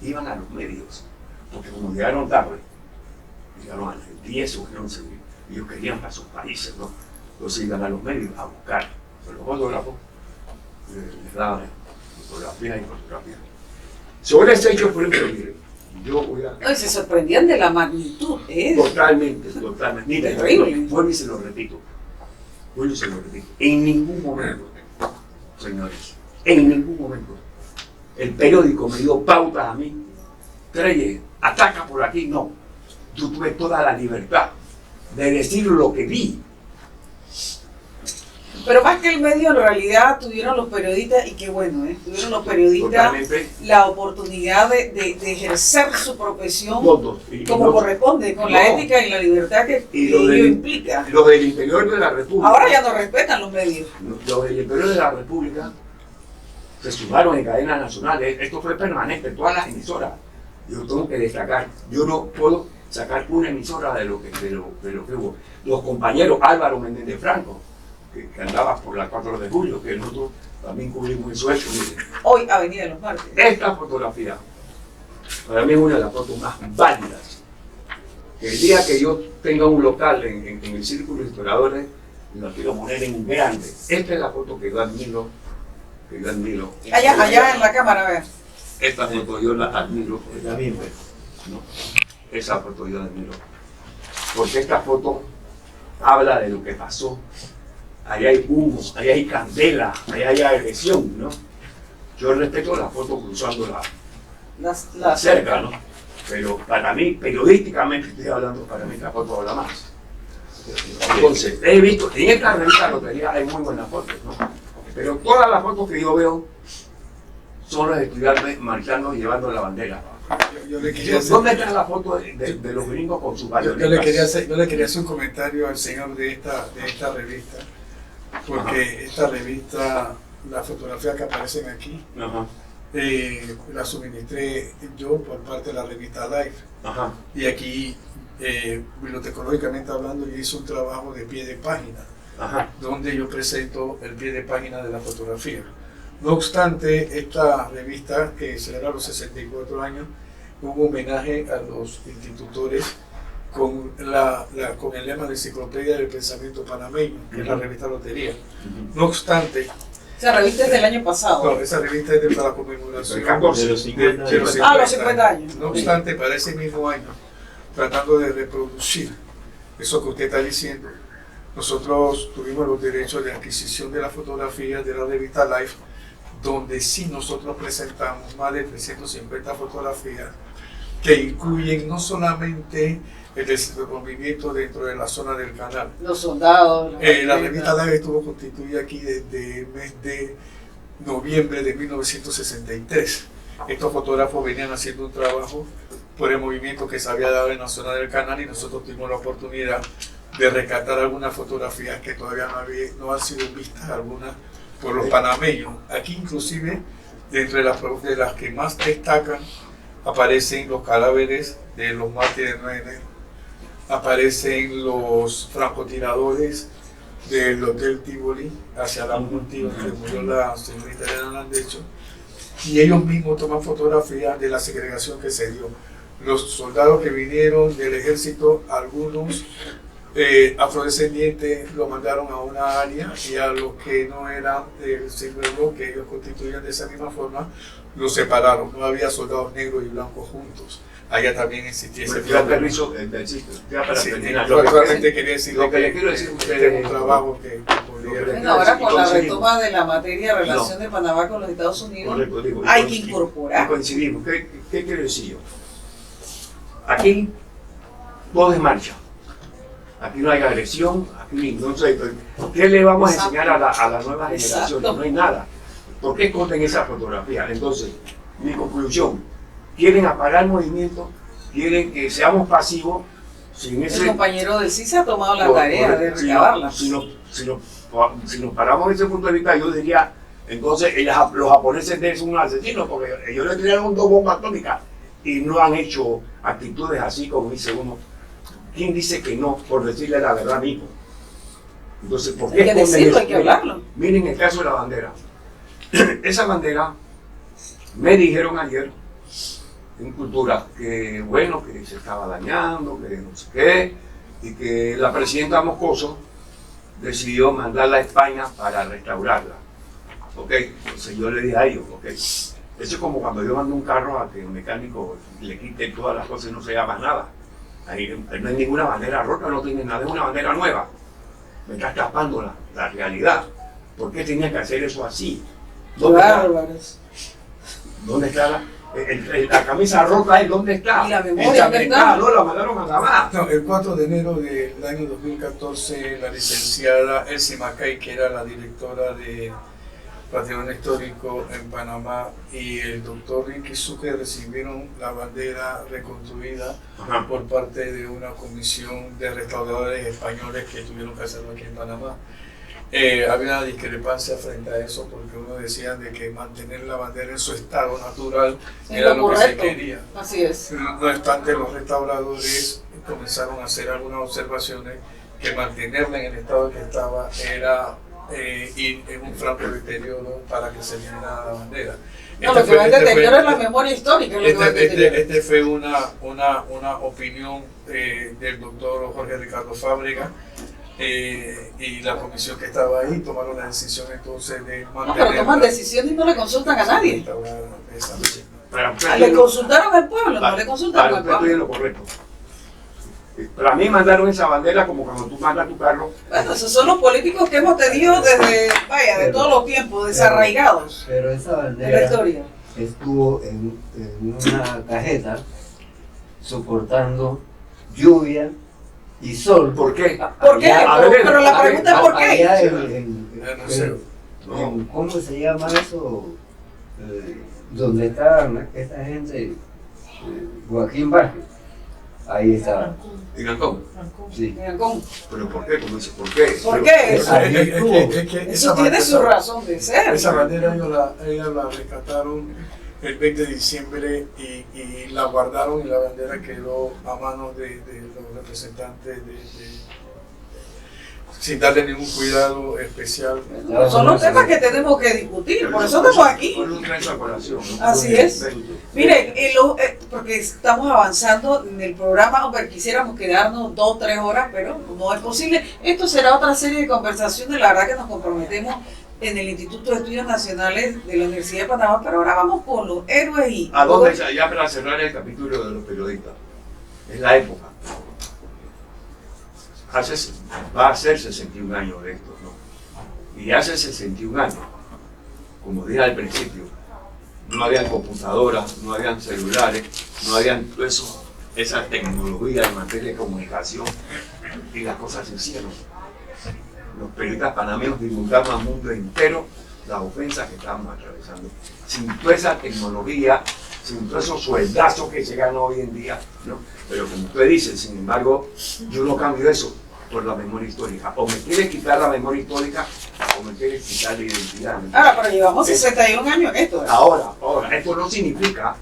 iban a los medios, porque como llegaron tarde, llegaron a las 10 o 11, ellos querían para sus países, ¿no? Entonces iban a los medios a buscar, pero los fotógrafos les daban fotografía y fotografía. Sobre ese hecho, por ejemplo, miren, yo voy a... No, y se sorprendían de la magnitud, Totalmente. Mira, terrible. Vuelvo y se lo repito. En ningún momento, señores, en ningún momento, el periódico me dio pautas a mí. Treye, ataca por aquí, no. Yo tuve toda la libertad de decir lo que vi. Pero más que el medio, en realidad tuvieron los periodistas, y qué bueno, tuvieron los periodistas Totalmente. la oportunidad de ejercer su profesión como corresponde, con la ética y la libertad que ello implica. Los del interior de la República. Ahora ya no respetan los medios. Los del interior de la República se sumaron en cadenas nacionales. Esto fue permanente, todas las emisoras. Yo tengo que destacar, yo no puedo sacar una emisora de lo que hubo. Los compañeros Álvaro Menéndez Franco, que andaba por la 4 de julio, que nosotros también cubrimos eso hecho. Hoy, Avenida de los Mártires. Esta fotografía, para mí es una de las fotos más válidas. El día que yo tenga un local en el Círculo de Historiadores, lo quiero poner en grande. Esta es la foto que yo admiro. Allá en la cámara, a ver. Esta foto yo la admiro. ¿No? Esa foto yo la admiro. Porque esta foto habla de lo que pasó. Ahí hay humo, ahí hay candela, ahí hay agresión, ¿no? Yo respeto la foto cruzando la cerca, ¿no? Pero para mí, periodísticamente estoy hablando, para mí esta foto habla más. Entonces, he visto, en esta revista Lotería hay muy buenas fotos, ¿no? Pero todas las fotos que yo veo son los estudiantes marchando y llevando la bandera. ¿Dónde está la foto de los gringos con sus banderas? Yo le quería hacer un comentario al señor de esta revista, porque esta revista, las fotografías que aparecen aquí, las suministré yo por parte de la revista Life. Y aquí, bibliotecológicamente hablando, yo hice un trabajo de pie de página Ajá. donde yo presento el pie de página de la fotografía. No obstante, esta revista, que celebra los 64 años, hubo homenaje a los institutores con el lema de Enciclopedia del Pensamiento Panameño, que es la revista Lotería. No obstante, Esa revista es del año pasado. no, esa revista es de la conmemoración El 14. De los 50 de los Ah, los 50 años. No obstante, para ese mismo año, tratando de reproducir eso que usted está diciendo, nosotros tuvimos los derechos de adquisición de la fotografía de la revista Life, donde sí nosotros presentamos más de 350 fotografías que incluyen no solamente el desenvolvimiento dentro de la zona del canal. Los soldados. La revista Live estuvo constituida aquí desde el mes de noviembre de 1963. Estos fotógrafos venían haciendo un trabajo por el movimiento que se había dado en la zona del canal y nosotros tuvimos la oportunidad de rescatar algunas fotografías que todavía no han sido vistas, algunas por los panameños. Aquí inclusive, dentro de las que más destacan, aparecen los cadáveres de los mártires del 9 de enero, aparecen los francotiradores del Hotel Tivoli hacia la Monti, donde murió la señorita Elena Landecho, y ellos mismos toman fotografías de la segregación que se dio. Los soldados que vinieron del ejército, algunos afrodescendientes, lo mandaron a una área, y a los que no eran del siglo que ellos constituían de esa misma forma, los separaron. No había soldados negros y blancos juntos. Allá también existía ese Bueno, ya para terminar. Lo solamente quería decir lo que que le quiero decir a este ustedes es un trabajo que podría... Bueno, ahora con la coincidimos. retoma de la materia de relación de Panamá con los Estados Unidos, Correcto, digo, hay que coincidimos. incorporar. Coincidimos. ¿Qué quiero decir yo? Aquí todo es marcha. Aquí no hay agresión, aquí no sé, ¿qué le vamos a enseñar a la nueva generación? Exacto. No hay nada. ¿Por qué esconden esa fotografía? Entonces, mi conclusión, quieren apagar el movimiento, quieren que seamos pasivos, sin ese... El compañero del CIS ha tomado la tarea de recabarla. Si nos paramos desde ese punto de vista, yo diría, entonces los japoneses son unos asesinos, porque ellos le tiraron 2 bombas atómicas y no han hecho actitudes así como dice uno. ¿Quién dice que no, por decirle la verdad mismo? Entonces, ¿por qué Hay que esconden decirlo, eso? hay que hablarlo. Miren el caso de la bandera. Esa bandera, me dijeron ayer en Cultura que bueno, que se estaba dañando, que no sé qué, y que la presidenta Moscoso decidió mandarla a España para restaurarla. Ok, entonces yo le dije a ellos, ok, eso es como cuando yo mando un carro a que el mecánico le quite todas las cosas y no se llama nada. Ahí no hay ninguna bandera rota, no tiene nada, es una bandera nueva. Me está tapando la realidad. ¿Por qué tenía que hacer eso así? Bárbaros. ¿Dónde está la camisa rota? ¿Dónde está? ¿Y la memoria dónde está? No, la mandaron a Namá. No, el 4 de enero del año 2014, la licenciada Elsie Macay, que era la directora de Patrimonio Histórico en Panamá, y el doctor Ricky Sucre recibieron la bandera reconstruida por parte de una comisión de restauradores españoles que tuvieron que hacerlo aquí en Panamá. Había una discrepancia frente a eso, porque uno decía de que mantener la bandera en su estado natural era lo que se quería. Así es. No obstante, los restauradores comenzaron a hacer algunas observaciones que mantenerla en el estado que estaba era ir en un franco deterioro para que se eliminara la bandera. No, lo que va a deterioro es la memoria histórica. Este fue una opinión del doctor Jorge Ricardo Fábrega, y la comisión que estaba ahí tomaron la decisión entonces de mantener... No, pero toman decisiones y no le consultan a nadie. Para Le consultaron al pueblo, no le consultaron al usted estoy en pueblo. lo correcto. Para mí mandaron esa bandera como cuando tú mandas tu carro. Bueno, esos son los políticos que hemos tenido desde, vaya, de todos los tiempos, desarraigados Pero esa de la bandera historia. estuvo en una cajeta soportando lluvia y sol. ¿Por qué? ¿Por qué? Allá- Pero la pregunta es ¿por qué? Allá No. ¿cómo se llama eso? Donde está esta gente, Joaquín Vázquez. Ahí está. ¿En Cancún? Sí. Miren cómo. ¿Pero por qué? Como dice, ¿por qué? ¿Por qué? Esa Eso tiene su razón de ser. Esa bandera ellos la rescataron el 20 de diciembre y la guardaron, y la bandera quedó a manos de los representantes sin darle ningún cuidado especial. Son los temas que tenemos que discutir, por eso estamos aquí. Por un trae a colación, ¿no? Así es. Miren, porque estamos avanzando en el programa, hombre, quisiéramos quedarnos 2 o 3 horas, pero no es posible. Esto será otra serie de conversaciones, la verdad que nos comprometemos en el Instituto de Estudios Nacionales de la Universidad de Panamá, pero ahora vamos con los héroes y... ¿A dónde ya para cerrar el capítulo de los periodistas? Es la época. Va a ser 61 años de esto, ¿no? Y hace 61 años, como dije al principio, no habían computadoras, no habían celulares, no habían todo eso, esa tecnología en materia de comunicación, y las cosas se hicieron. Los periodistas panameños divulgaron al mundo entero las ofensas que estamos atravesando. Sin toda esa tecnología, sin todos esos sueldazos que llegan hoy en día, ¿no? Pero como usted dice, sin embargo, yo no cambio eso por la memoria histórica. O me quiere quitar la memoria histórica, o me quiere quitar la identidad. Ahora, pero llevamos 61 años en esto. Ahora, esto no significa,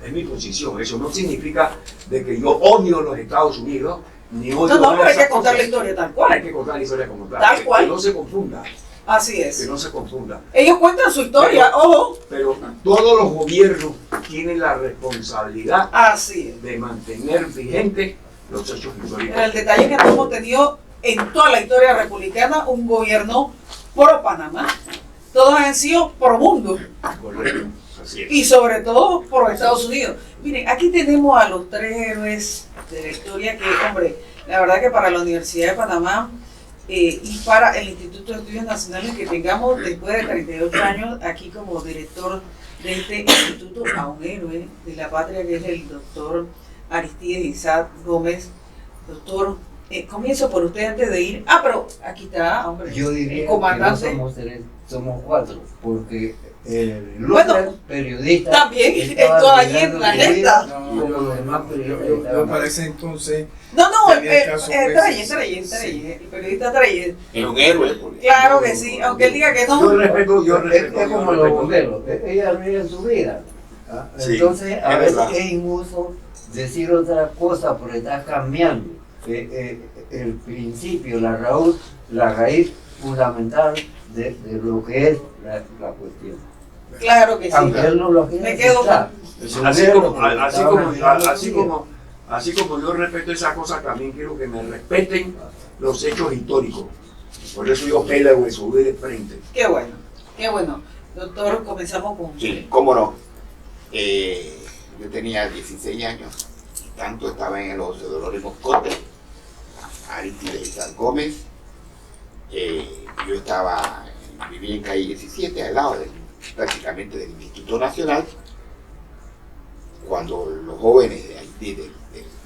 es mi posición, eso no significa de que yo odio los Estados Unidos, ni odio No, pero hay esas que contar la cosas. historia tal cual. Hay que contar la historia como tal. Tal cual. Que no se confunda. Así Que es. no se confunda. Ellos cuentan su historia, ojo. Pero todos los gobiernos tienen la responsabilidad Así es. de mantener vigentes los hechos históricos. Pero el detalle que no hemos tenido en toda la historia republicana un gobierno pro Panamá. Todos han sido pro mundo. Correcto, así es. Y sobre todo por Estados Unidos. Miren, aquí tenemos a los 3 héroes de la historia que, hombre, la verdad que para la Universidad de Panamá y para el Instituto de Estudios Nacionales que tengamos después de 38 años aquí como director de este instituto a un héroe de la patria que es el doctor Aristides Isaac Gómez. Doctor, comienzo por usted antes de ir. Pero aquí está, hombre, Yo diría el comandante. que no somos 3, somos 4, porque el Bueno, otro periodista también estaba esto allí en arreglando la su vida, gesta. como los demás periodistas Yo estaban para ese entonces, No, Tenía el caso, pues, Treyes, sí. el periodista Treyes. Es un héroe. Porque Claro que sí, aunque él diga que no. Yo respeto. Es como los bomberos, ellos arreglan su vida. ¿Ah? Sí, Entonces, a es veces verdad. es injusto decir otra cosa porque está cambiando el principio, la raíz fundamental de lo que es la cuestión. Claro que sí. Aunque él no lo quiera Me quedo aceptar. Así como yo respeto esa cosa, también quiero que me respeten los hechos históricos. Por eso yo peleo eso, voy de frente. Qué bueno, qué bueno. Doctor, comenzamos con Sí, cómo no. Yo tenía 16 años, y tanto estaba en el José Dolores Moscote, Aristides Isaac Gómez. Yo vivía en calle 17, al lado prácticamente del Instituto Nacional, cuando los jóvenes de Haití, del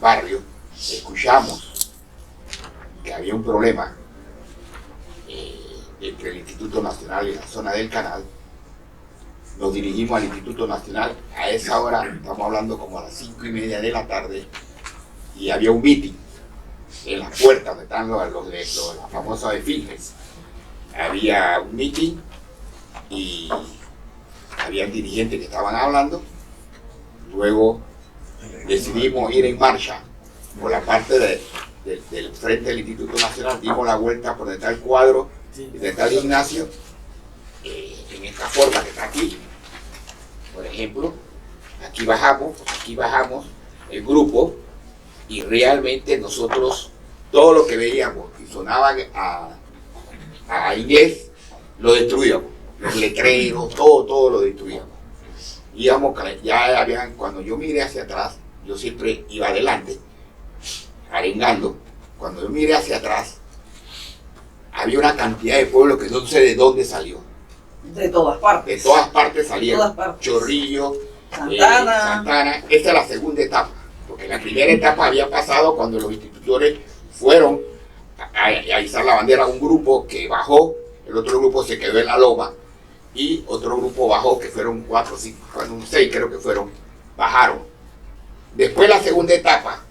barrio, escuchamos que había un problema entre el Instituto Nacional y la zona del canal. Nos dirigimos al Instituto Nacional. A esa hora, estamos hablando como a las 5:30 de la tarde, y había un meeting en las puertas donde están las famosas esfinges. Había un meeting y había dirigentes que estaban hablando. Luego decidimos ir en marcha por la parte del frente del Instituto Nacional. Dimos la vuelta por detrás del cuadro y detrás del gimnasio, en esta forma que está aquí. Por ejemplo, aquí bajamos el grupo, y realmente nosotros todo lo que veíamos y sonaba a inglés lo destruíamos, los letreros, todo lo destruíamos. Cuando yo miré hacia atrás, yo siempre iba adelante, arengando. Cuando yo miré hacia atrás, había una cantidad de pueblos que no sé de dónde salió. de todas De partes. todas partes salieron. Todas partes. Chorrillo, Santana. Esta es la segunda etapa, porque la primera etapa había pasado cuando los institutores fueron a izar la bandera a un grupo que bajó, el otro grupo se quedó en la loma, y otro grupo bajó, que fueron 4 o 5, 6 creo que fueron, bajaron. Después la segunda etapa,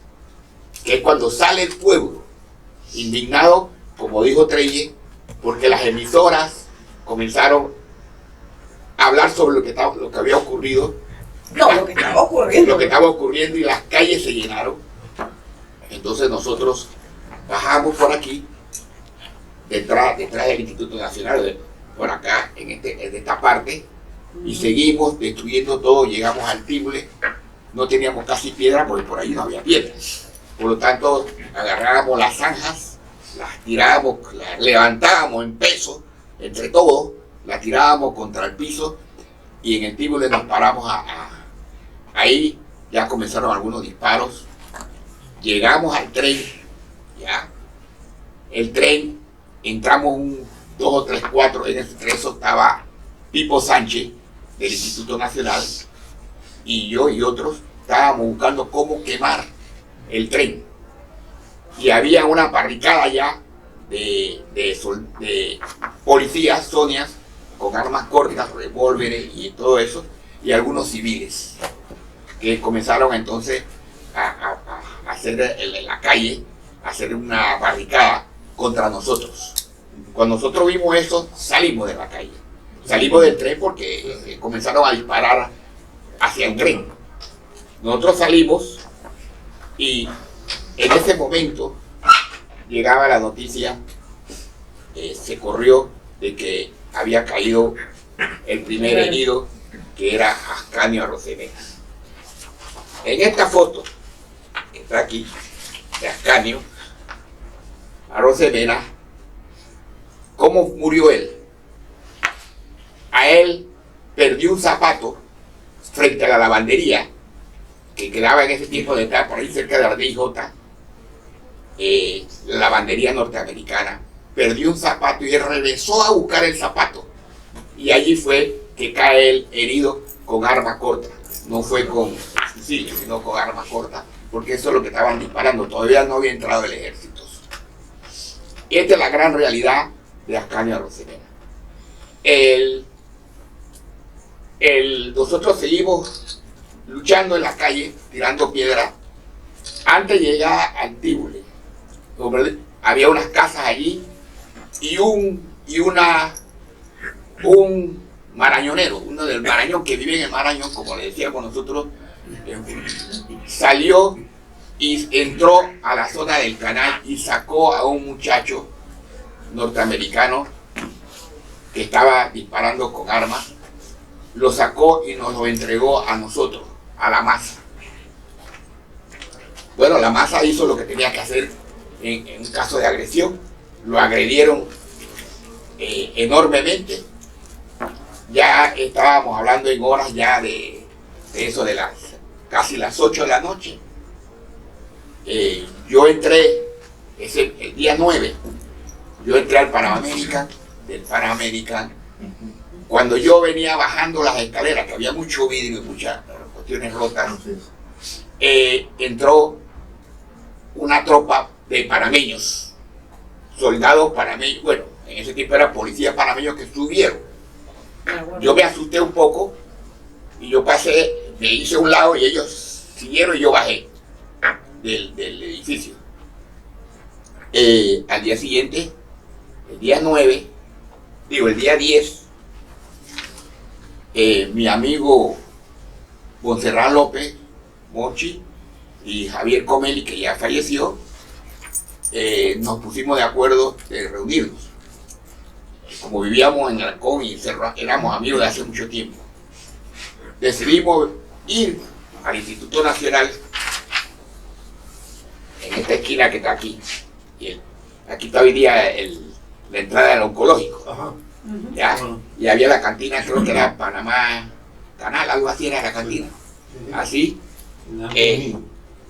que es cuando sale el pueblo, indignado, como dijo Treyes, porque las emisoras comenzaron a hablar sobre lo que había ocurrido. No, lo que estaba ocurriendo. Lo que estaba ocurriendo, y las calles se llenaron. Entonces nosotros bajamos por aquí detrás del Instituto Nacional, por acá, en esta parte, y seguimos destruyendo todo, llegamos al Tíbule, no teníamos casi piedra porque por ahí no había piedra. Por lo tanto, agarrábamos las zanjas, las tirábamos, las levantábamos en peso, entre todos, las tirábamos contra el piso y en el Tíbule nos paramos ahí ya comenzaron algunos disparos, llegamos al tren, ya, el tren, entramos 2 o 3, 4, en ese tren estaba Pipo Sánchez del Instituto Nacional y yo y otros estábamos buscando cómo quemar el tren y había una barricada ya de policías, sonias, con armas cortas, revólveres y todo eso, y algunos civiles que comenzaron entonces a hacer en la calle, a hacer una barricada contra nosotros. Cuando nosotros vimos eso, salimos de la calle, salimos del tren porque comenzaron a disparar hacia el tren. Nosotros salimos y en ese momento llegaba la noticia, se corrió de que había caído el primer herido, que era Ascanio Arosemena. En esta foto, que está aquí, de Ascanio Arosemena, ¿cómo murió él? A él perdió un zapato frente a la lavandería, que quedaba en ese tiempo de estar por ahí cerca de la DIJ, la lavandería norteamericana. Perdió un zapato y él regresó a buscar el zapato. Y allí fue que cae él herido con arma corta. No fue con fusil, sino con arma corta, porque eso es lo que estaban disparando. Todavía no había entrado el ejército. Esta es la gran realidad de Ascanio Arosemena. Nosotros seguimos luchando en la calle, tirando piedra, antes de llegar al Tíbule. Había unas casas allí y un marañonero, uno del Marañón, que vive en el Marañón, como le decíamos nosotros, salió y entró a la zona del canal y sacó a un muchacho norteamericano que estaba disparando con armas, lo sacó y nos lo entregó a nosotros, a la masa. Bueno, la masa hizo lo que tenía que hacer en un caso de agresión, lo agredieron enormemente. Ya estábamos hablando en horas ya de eso de casi las 8 de la noche. Yo entré, el día 9, yo entré al Panamerican, del Panamerican. Cuando yo venía bajando las escaleras, que había mucho vidrio y muchas cuestiones rotas, entró una tropa de panameños, soldados panameños, bueno, en ese tiempo eran policías panameños que subieron. Yo me asusté un poco y yo pasé, me hice a un lado y ellos siguieron y yo bajé del edificio. Al día siguiente, el día 10, mi amigo Monserrat López, Mochi, y Javier Comeli, que ya falleció, nos pusimos de acuerdo de reunirnos. Como vivíamos en Halcón y éramos amigos de hace mucho tiempo, decidimos ir al Instituto Nacional, en esta esquina que está aquí. Y aquí está hoy día la entrada del oncológico. Ajá. ¿Ya? Y había la cantina, creo que era Panamá Canal, algo así era la cantina. Así.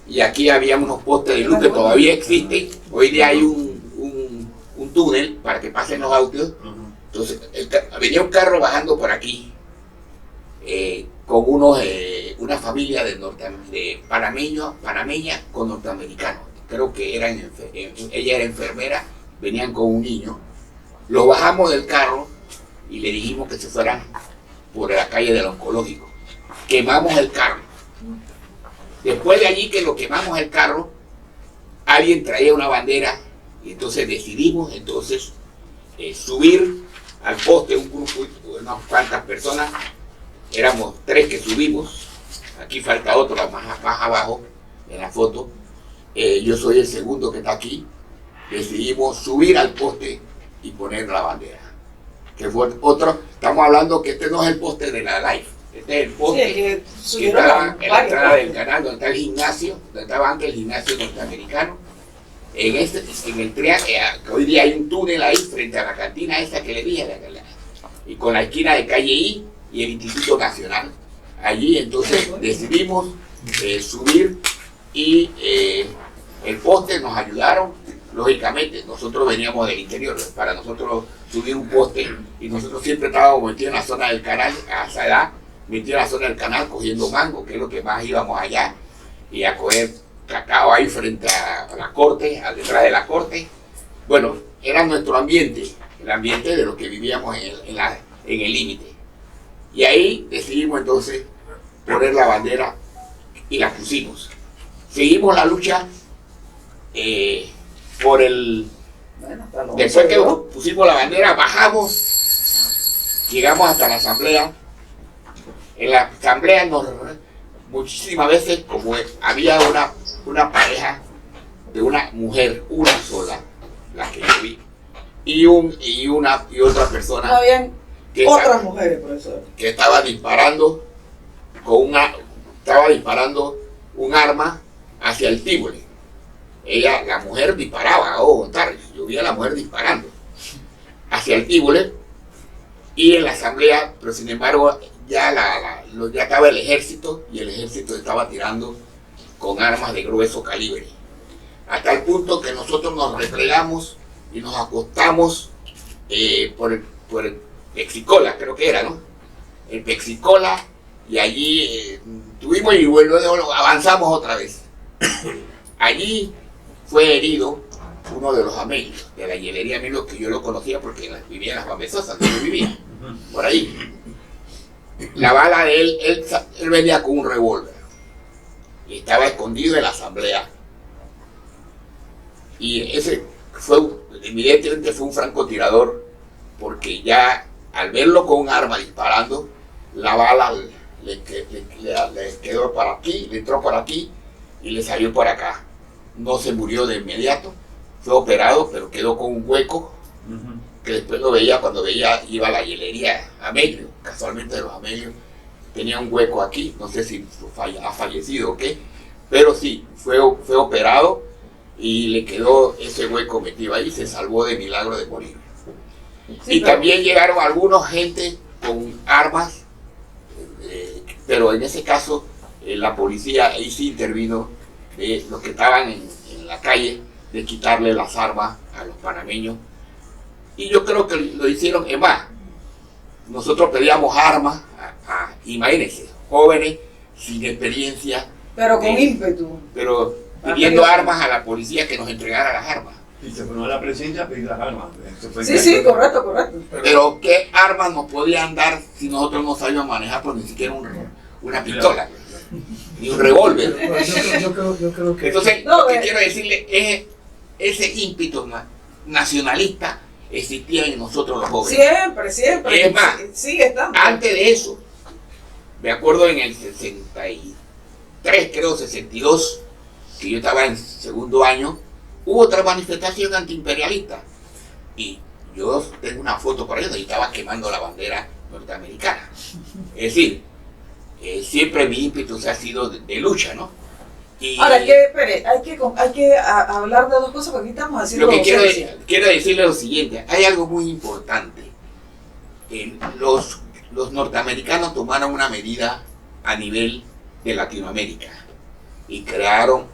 Y aquí había unos postes de luz que todavía existen. Hoy día hay un túnel para que pasen los autos. Entonces, venía un carro bajando por aquí con una familia de panameña con norteamericanos. Creo que ella era enfermera, venían con un niño. Lo bajamos del carro y le dijimos que se fueran por la calle del oncológico. Quemamos el carro. Después de allí que lo quemamos el carro, alguien traía una bandera y entonces decidimos subir al poste un grupo de unas cuantas personas. Éramos 3 que subimos. Aquí falta otro más abajo en la foto. Yo soy el segundo que está aquí. Decidimos subir al poste y poner la bandera. Que fue otro, estamos hablando que este no es el poste de la Life, este es el poste Sí, que que subieron está en la varios entrada del postes. canal, donde está el gimnasio, donde estaba antes el gimnasio norteamericano. En el triángulo, que hoy día hay un túnel ahí frente a la cantina esa que le dije, y con la esquina de calle I y el Instituto Nacional. Allí entonces decidimos subir y el poste nos ayudaron. Lógicamente, nosotros veníamos del interior, para nosotros subir un poste, y nosotros siempre estábamos metidos en la zona del canal, a esa edad, metidos en la zona del canal cogiendo mango, que es lo que más íbamos allá, y a coger cacao ahí frente a la corte, detrás de la corte. Bueno, era nuestro ambiente, el ambiente de los que vivíamos en el límite. Y ahí decidimos entonces poner la bandera y la pusimos. Seguimos la lucha por el... Bueno, hasta los Después que 11 pusimos la bandera, bajamos, llegamos hasta la asamblea. En la asamblea muchísimas veces, como había una pareja de una mujer, una sola, la que yo vi, y otra no persona habían que, otras mujeres, profesor. que estaba disparando un arma hacia el Tíboli. La mujer disparaba, yo vi a la mujer disparando hacia el Tíboli, y en la asamblea, pero sin embargo ya estaba el ejército, y el ejército estaba tirando con armas de grueso calibre, hasta el punto que nosotros nos replegamos y nos acostamos por el Pexicola, creo que era, ¿no? El Pexicola, y allí tuvimos y luego avanzamos otra vez. Allí fue herido uno de los amelios, de la hielería Melo, que yo lo conocía porque vivía en las Bambesosas, donde yo vivía, por ahí. La bala de él venía con un revólver y estaba escondido en la asamblea. Y ese evidentemente fue un francotirador, porque ya al verlo con un arma disparando, la bala le quedó para aquí, le entró por aquí y le salió por acá. No se murió de inmediato, fue operado, pero quedó con un hueco que después lo veía cuando iba a la hielería Amelio, casualmente de los Amelios, tenía un hueco aquí, no sé si ha fallecido o qué, pero sí, fue operado y le quedó ese hueco metido ahí, se salvó de milagro de morir. Sí, Y también llegaron algunos gente con armas, pero en ese caso la policía ahí sí intervino, de los que estaban en la calle, de quitarle las armas a los panameños. Y yo creo que lo hicieron, es más, nosotros pedíamos armas imagínense, jóvenes sin experiencia, pero con ímpetu. pero pidiendo armas a la policía que nos entregara las armas. Y se fueron a la presidencia a pedir las armas. Sí, correcto. Pero ¿qué armas nos podían dar si nosotros no sabíamos manejar, pues ni siquiera una pistola, ni un revólver? Yo creo que... Entonces, lo que quiero decirle es ese ímpetu nacionalista existía en nosotros los jóvenes. Siempre. Es más, sigue estando. Antes de eso, me acuerdo en el 63, creo 62, que yo estaba en segundo año, hubo otra manifestación antiimperialista. Y yo tengo una foto por ahí donde estaba quemando la bandera norteamericana. Es decir, siempre mi ímpetu ha sido de lucha, ¿no? Y ahora, hay que hablar de dos cosas, porque aquí estamos haciendo lo que docencia. quiero decirle lo siguiente, hay algo muy importante. Los norteamericanos tomaron una medida a nivel de Latinoamérica y crearon,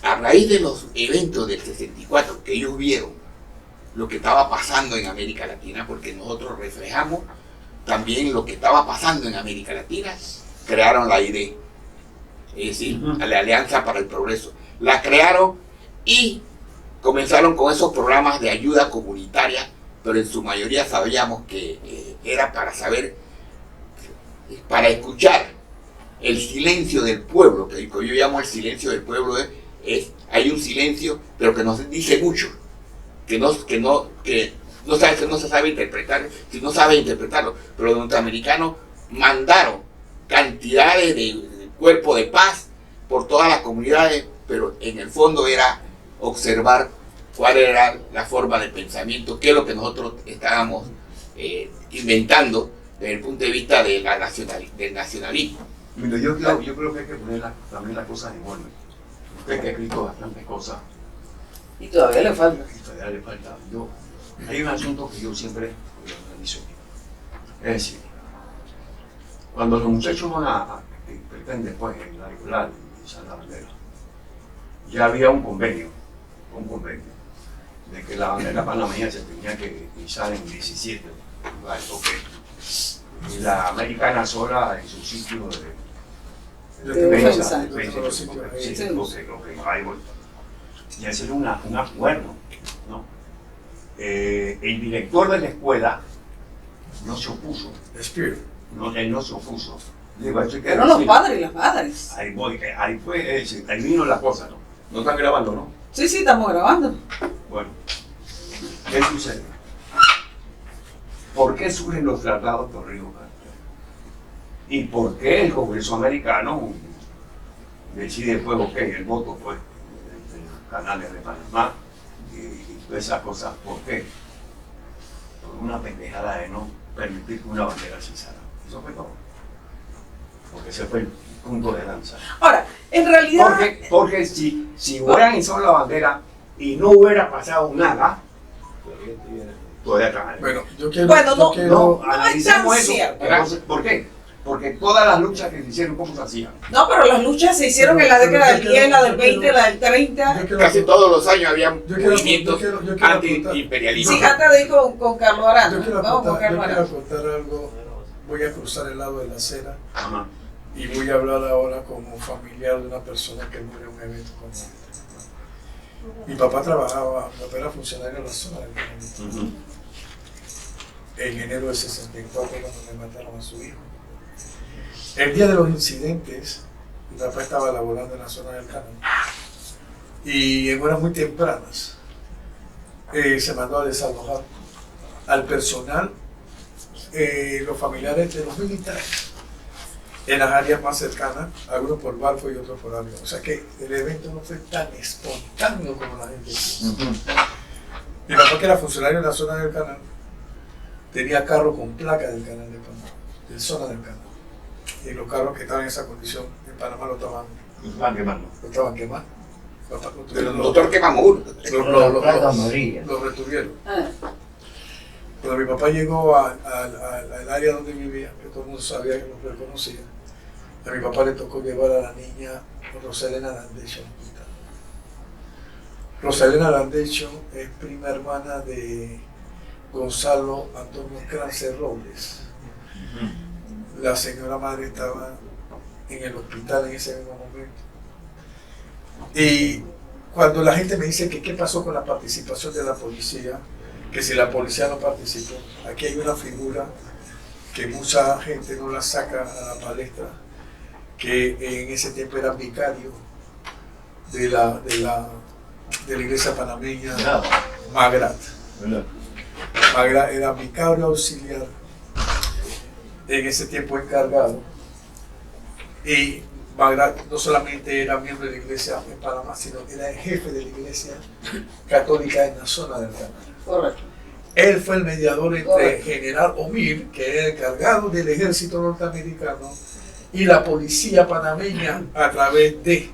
a raíz de los eventos del 64, que ellos vieron lo que estaba pasando en América Latina, porque nosotros reflejamos también lo que estaba pasando en América Latina, crearon la AID, es decir, la Alianza para el Progreso. La crearon y comenzaron con esos programas de ayuda comunitaria, pero en su mayoría sabíamos que era para escuchar el silencio del pueblo, que yo llamo el silencio del pueblo, hay un silencio, pero que nos dice mucho, que no se sabe interpretar, si no sabe interpretarlo, pero los norteamericanos mandaron cantidades de cuerpo de paz por todas las comunidades, pero en el fondo era observar cuál era la forma de pensamiento, qué es lo que nosotros estábamos inventando desde el punto de vista de del nacionalismo. Mira, yo creo que hay que poner también las cosas en orden. Usted que ha escrito bastantes cosas. Y todavía le falta. Y todavía le falta. Hay un asunto que yo siempre analizo. Es decir, cuando los muchachos van pretenden después en la regular izar la bandera, ya había un convenio de que la bandera panameña se tenía que izar en 17 lugares, y la americana sola en su sitio de defensa. Y hacer un acuerdo, ¿no? El director de la escuela no se opuso. Él no se opuso. Digo, pero los padres y las madres. Ahí vino la cosa, ¿no? No están grabando, ¿no? Sí, estamos grabando. Bueno, ¿qué sucede? ¿Por qué surgen los tratados de Río Grande? ¿Y por qué el Congreso americano decide pues, el voto pues, de los canales de Panamá y todas esas cosas? ¿Por qué? Por una pendejada de no permitir que una bandera se izara. Eso fue todo. Porque ese fue el punto de lanza. Ahora, en realidad... Porque si hubieran izado la bandera y no hubiera pasado nada, todavía está mal. Bueno, yo quiero... No, analicemos es tan eso. cierto. ¿Por qué? Porque todas las luchas que se hicieron, ¿cómo se hacían? No, pero las luchas se hicieron en la década del 10, la del 20, la del 30. Casi todos los años había movimientos antiimperialistas. Sí, antes de ir con Carlos Arana. Yo quiero Vamos con Carlos Arana. contar algo. Voy a cruzar el lado de la acera. Ajá. Y voy a hablar ahora como familiar de una persona que murió en un evento como este. Mi papá era funcionario en la zona del Canal. En enero del 64, cuando le mataron a su hijo. El día de los incidentes, mi papá estaba laborando en la zona del Canal. Y en horas muy tempranas se mandó a desalojar al personal, los familiares de los militares, en las áreas más cercanas, algunos por barco y otros por avión. O sea que el evento no fue tan espontáneo como la gente piensa. Mi papá, que era funcionario en la zona del Canal, tenía carros con placa del Canal de Panamá, de zona del Canal. Y los carros que estaban en esa condición en Panamá lo estaban quemando. El doctor Quemamur. Lo retuvieron. Cuando mi papá llegó al área donde vivía, que todo el mundo sabía que lo reconocía, a mi papá le tocó llevar a la niña Roselena Landecho al hospital. Roselena Landecho es prima hermana de Gonzalo Antonio Crance Robles. La señora madre estaba en el hospital en ese mismo momento. Y cuando la gente me dice que qué pasó con la participación de la policía, que si la policía no participó, aquí hay una figura que mucha gente no la saca a la palestra, que en ese tiempo era vicario de la iglesia panameña, Magrat. Magrat era vicario auxiliar, en ese tiempo encargado, y Magrat no solamente era miembro de la iglesia en Panamá, sino era el jefe de la iglesia católica en la zona del Canal. Correcto. Él fue el mediador entre General Omir, que era el encargado del ejército norteamericano, y la policía panameña a través de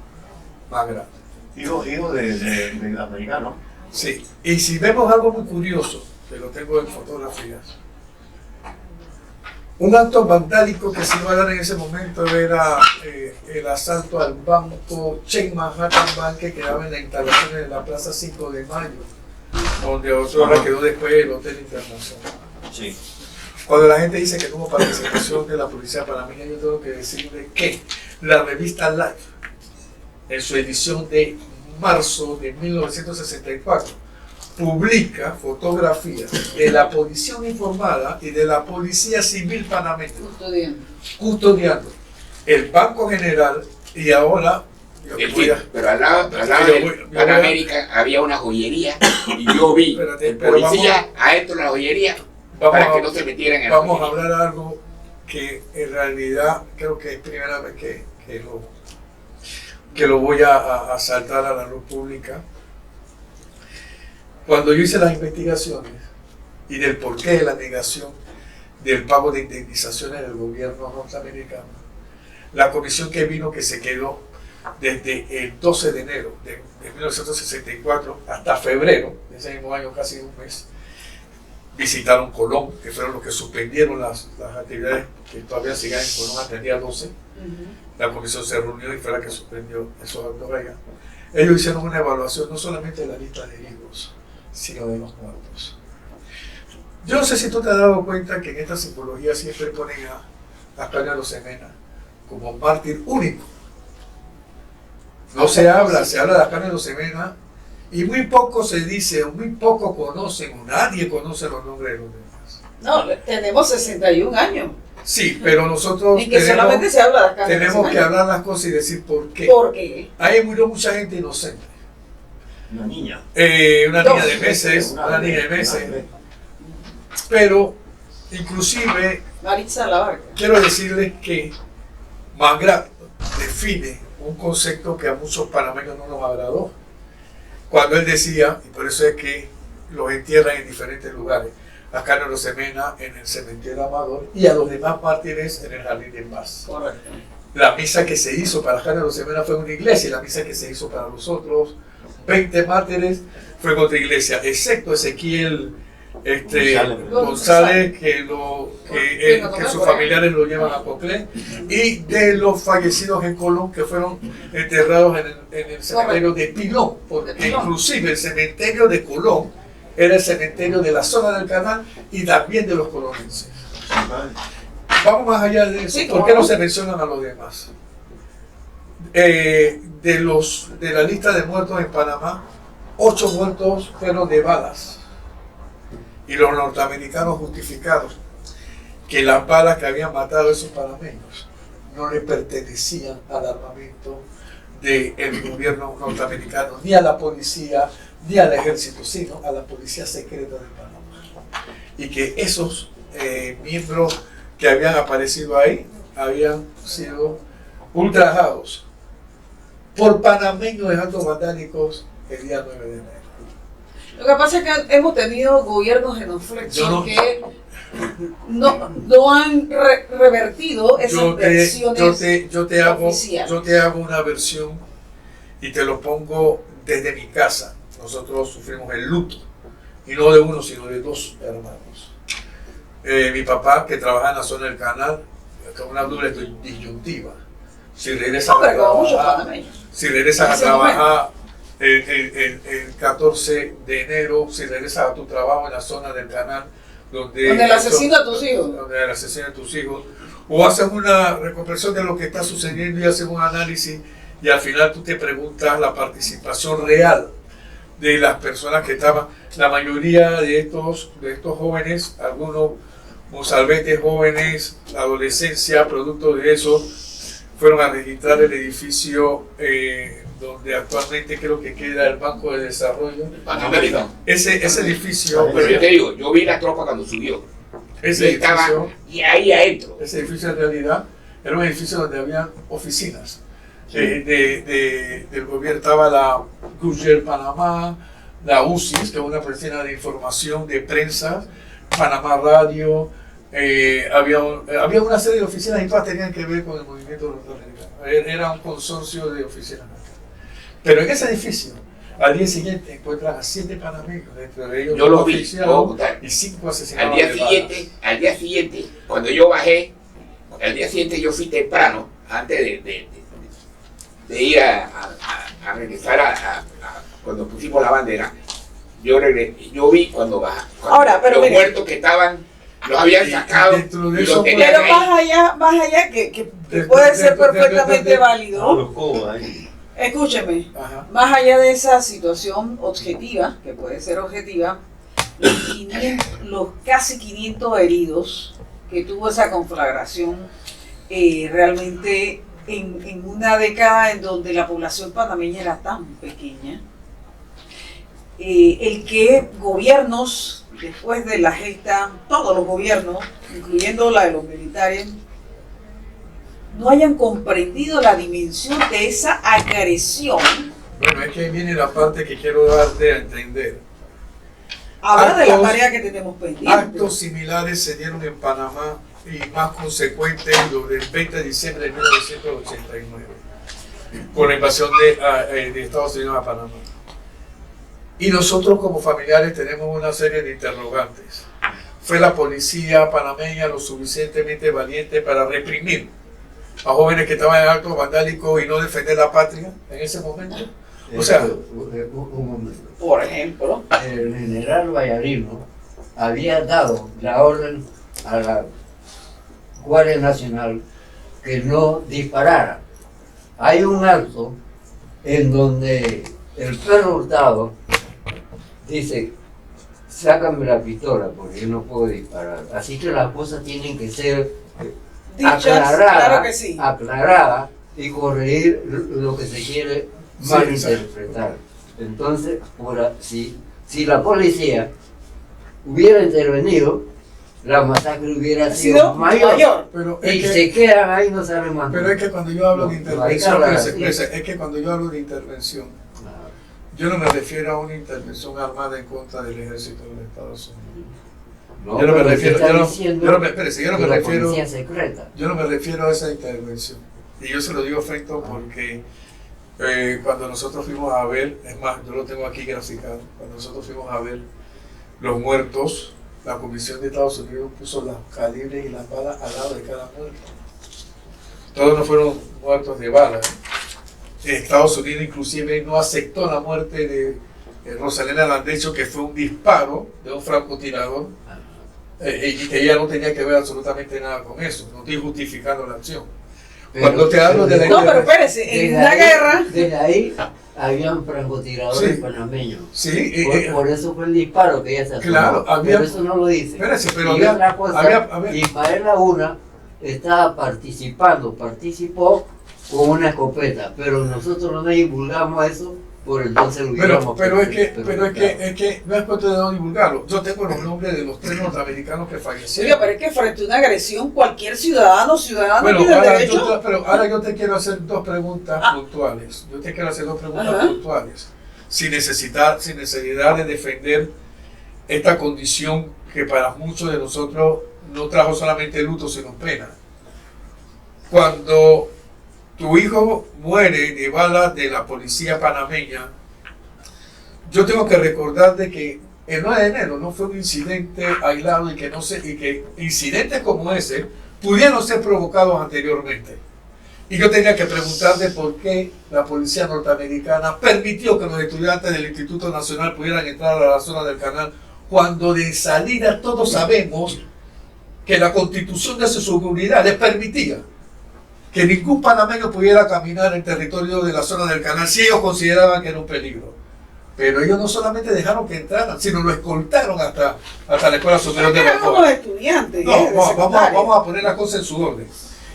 Magrat. Hijo de americano. Sí, y si vemos algo muy curioso, que lo tengo en fotografías, un acto vandálico que se iba a dar en ese momento era el asalto al banco Chain Manhattan Bank, que quedaba en la instalación de la Plaza 5 de Mayo, donde otra quedó después el Hotel Internacional. Sí. Cuando la gente dice que tuvo participación de la policía panameña, yo tengo que decirle que la revista Life, en su edición de marzo de 1964, publica fotografías de la policía uniformada y de la policía civil panameña custodiando el Banco General. Y ahora pero al lado de Panamérica había una joyería y yo vi el policía adentro de la joyería para que no se metieran en la joyería. Vamos a hablar algo que en realidad creo que es primera vez que lo voy a saltar a la luz pública. Cuando yo hice las investigaciones y del porqué de la negación del pago de indemnizaciones del gobierno norteamericano, la comisión que vino, que se quedó desde el 12 de enero de 1964 hasta febrero de ese mismo año, casi un mes, visitaron Colón, que fueron los que suspendieron las actividades que todavía siguen en Colón hasta el día 12. La comisión se reunió y fue la que suspendió esos actos allá. Ellos hicieron una evaluación no solamente de la lista de heridos, sino de los muertos. Yo no sé si tú te has dado cuenta que en esta simbología siempre ponen a Ascanio Arosemena como mártir único. No se habla, se habla de Ascanio Arosemena y muy poco se dice, o muy poco conocen, o nadie conoce los nombres de los demás. No, tenemos 61 años. Sí, pero nosotros Y que solamente se habla de Ascanio tenemos que Arosemena. hablar las cosas y decir por qué. ¿Por qué? Ahí murió mucha gente inocente. Una niña. Una niña de Dos. meses, una niña de meses. Pero, inclusive, Maritza Labarca. quiero decirles que Mangra define un concepto que a muchos panameños no nos agradó. Cuando él decía, y por eso es que los entierran en diferentes lugares, a Ascanio Arosemena en el cementerio Amador y a los demás mártires en el Jardín de Paz. Correcto. La misa que se hizo para Ascanio Arosemena fue en una iglesia y la misa que se hizo para los otros 20 mártires fue en otra iglesia, excepto Ezequiel González, que sus familiares lo llevan a Coclé, y de los fallecidos en Colón, que fueron enterrados en el cementerio de Pilón, porque inclusive el cementerio de Colón era el cementerio de la zona del canal y también de los colonenses. Vamos más allá de eso. Sí, ¿Por qué no se mencionan a los demás? De la lista de muertos en Panamá, 8 muertos fueron de balas. Y los norteamericanos justificaron que las balas que habían matado a esos panameños no le pertenecían al armamento del gobierno norteamericano, ni a la policía, ni al ejército, sino a la policía secreta de Panamá. Y que esos miembros que habían aparecido ahí habían sido ultrajados por panameños de actos vandálicos el día 9 de enero. Lo que pasa es que hemos tenido gobiernos genuflexos que no han revertido esas versiones yo te hago una versión y te lo pongo desde mi casa. Nosotros sufrimos el luto, y no de uno, sino de 2 hermanos. Mi papá, que trabaja en la zona del canal, con una doble disyuntiva. Si regresas a trabajar el 14 de enero, si regresas a tu trabajo en la zona del canal, donde el asesino a tus hijos. Donde el asesino a tus hijos, o haces una recuperación de lo que está sucediendo y haces un análisis, y al final tú te preguntas la participación real de las personas que estaban. La mayoría de estos jóvenes, algunos mozalbetes jóvenes, la adolescencia, producto de eso, fueron a registrar el edificio donde actualmente creo que queda el Banco de Desarrollo. Panamérica. Ese edificio. Pero yo te digo, yo vi la tropa cuando subió. Ese Estaba edificio, y ahí adentro. ese edificio en realidad era un edificio donde había oficinas. Del gobierno estaba la Gugel Panamá, la UCIS, que es una oficina de información de prensa, Panamá Radio, había una serie de oficinas y todas tenían que ver con el movimiento norteamericano. Era un consorcio de oficinas. Pero en ese edificio, al día siguiente encuentran a 7 panameños, entre ellos Yo lo vi, y 5 asesinados. Al día siguiente, cuando yo bajé, al día siguiente yo fui temprano, antes de ir a regresar cuando pusimos la bandera. Yo vi cuando los muertos que estaban, los habían sacado. Y los tenían Pero ahí. más allá que puede ser perfectamente válido. Ahí. Escúcheme, Ajá. más allá de esa situación objetiva, que puede ser objetiva, los casi 500 heridos que tuvo esa conflagración, realmente en una década en donde la población panameña era tan pequeña, el que gobiernos, después de la gesta, todos los gobiernos, incluyendo la de los militares, no hayan comprendido la dimensión de esa agresión. Bueno, es que ahí viene la parte que quiero darte a entender. Habla de la tarea que tenemos pendiente. Actos similares se dieron en Panamá y más consecuentes lo del 20 de diciembre de 1989, con la invasión de Estados Unidos a Panamá. Y nosotros como familiares tenemos una serie de interrogantes. ¿Fue la policía panameña lo suficientemente valiente para reprimir a jóvenes que estaban en actos vandálicos y no defender la patria en ese momento? O sea, un momento. Por ejemplo, El general Vallarino había dado la orden a la Guardia Nacional que no disparara. Hay un acto en donde el perro Hurtado dice: sácame la pistola porque yo no puedo disparar. Así que las cosas tienen que ser dichas, aclaradas, claro que sí. aclaradas y corregir lo que se quiere malinterpretar. Entonces, si la policía hubiera intervenido, la masacre hubiera sido mayor. pero Y se quedan ahí, no salen más. es que cuando yo hablo de intervención, Claro. yo no me refiero a una intervención armada en contra del ejército de los Estados Unidos. No, Yo no me pero refiero, está yo no diciendo me que la policía secreta. yo no me refiero a esa intervención. Y yo se lo digo, Feito, porque cuando nosotros fuimos a ver, es más, yo lo tengo aquí graficado, cuando nosotros fuimos a ver los muertos, la Comisión de Estados Unidos puso los calibres y las balas al lado de cada muerto. Todos no fueron muertos de bala. Estados Unidos inclusive no aceptó la muerte de Rosalena Landecho, que fue un disparo de un francotirador, y que ella no tenía que ver absolutamente nada con eso. No estoy justificando la acción. Cuando te hablo de la no, pero espérese, en una guerra. Desde ahí habían francotiradores Sí. panameños. Sí, Por eso fue el disparo que ella se asomó. Claro, había- Pero eso no lo dice. espérese, pero y había, otra cosa, había- Ismael Laguna estaba participó con una escopeta, pero nosotros no divulgamos eso, por entonces lo hubiéramos pero es que perjudicado. no es cuestión de no divulgarlo. Yo tengo los nombres de los 3 norteamericanos que Oiga, fallecieron. pero es que frente a una agresión, cualquier ciudadano Bueno, tiene ahora derecho. ahora yo te quiero hacer 2 preguntas puntuales. Yo te quiero hacer 2 preguntas Ajá. puntuales. Sin necesidad de defender esta condición que para muchos de nosotros no trajo solamente luto, sino pena. Cuando tu hijo muere de balas de la policía panameña, yo tengo que recordar de que el 9 de enero no fue un incidente aislado y que incidentes como ese pudieron ser provocados anteriormente. Y yo tenía que preguntarle por qué la policía norteamericana permitió que los estudiantes del Instituto Nacional pudieran entrar a la zona del canal, cuando de salida todos sabemos que la Constitución de su seguridad les permitía que ningún panameño pudiera caminar en territorio de la zona del canal si ellos consideraban que era un peligro. Pero ellos no solamente dejaron que entraran, sino lo escoltaron hasta la Escuela Superior de Eran unos Vapor. estudiantes. No, de secundaria. vamos a poner las cosas en su orden.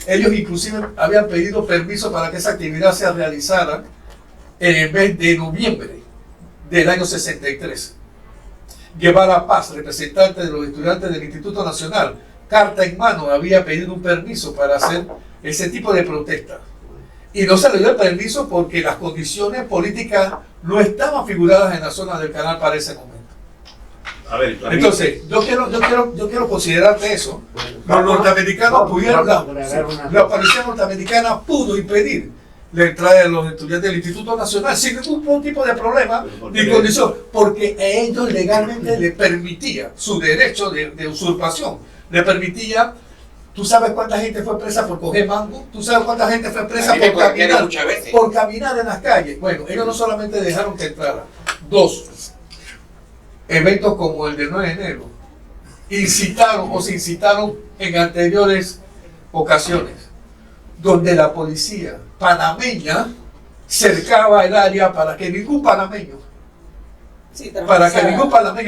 Ellos inclusive habían pedido permiso para que esa actividad se realizara en el mes de noviembre del año 63. Guevara Paz, representante de los estudiantes del Instituto Nacional, carta en mano, había pedido un permiso para hacer ese tipo de protesta. Y no se le dio el permiso porque las condiciones políticas no estaban figuradas en la zona del canal para ese momento. A ver, Entonces, yo quiero considerarte eso. Los norteamericanos pudieron, la policía norteamericana pudo impedir la entrada de los estudiantes del Instituto Nacional sin ningún tipo de problema ni condición, porque a ellos legalmente les permitía su derecho de usurpación, le permitía. ¿Tú sabes cuánta gente fue presa por coger mango? ¿Tú sabes cuánta gente fue presa por caminar en las calles? Bueno, ellos no solamente dejaron que entrara. 2, eventos como el del 9 de enero se incitaron en anteriores ocasiones, donde la policía panameña cercaba el área para que ningún panameño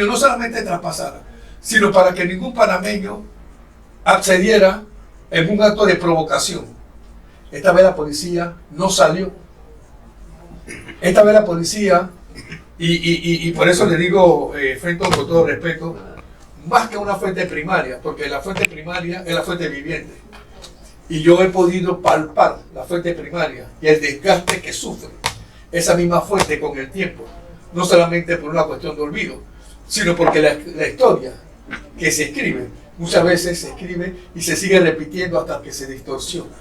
no solamente traspasara, sino para que ningún panameño accediera en un acto de provocación. Esta vez la policía no salió. Esta vez la policía, y por eso le digo, Fento, con todo respeto, más que una fuente primaria, porque la fuente primaria es la fuente viviente. Y yo he podido palpar la fuente primaria y el desgaste que sufre esa misma fuente con el tiempo, no solamente por una cuestión de olvido, sino porque la historia que se escribe, muchas veces se escribe y se sigue repitiendo hasta que se distorsiona.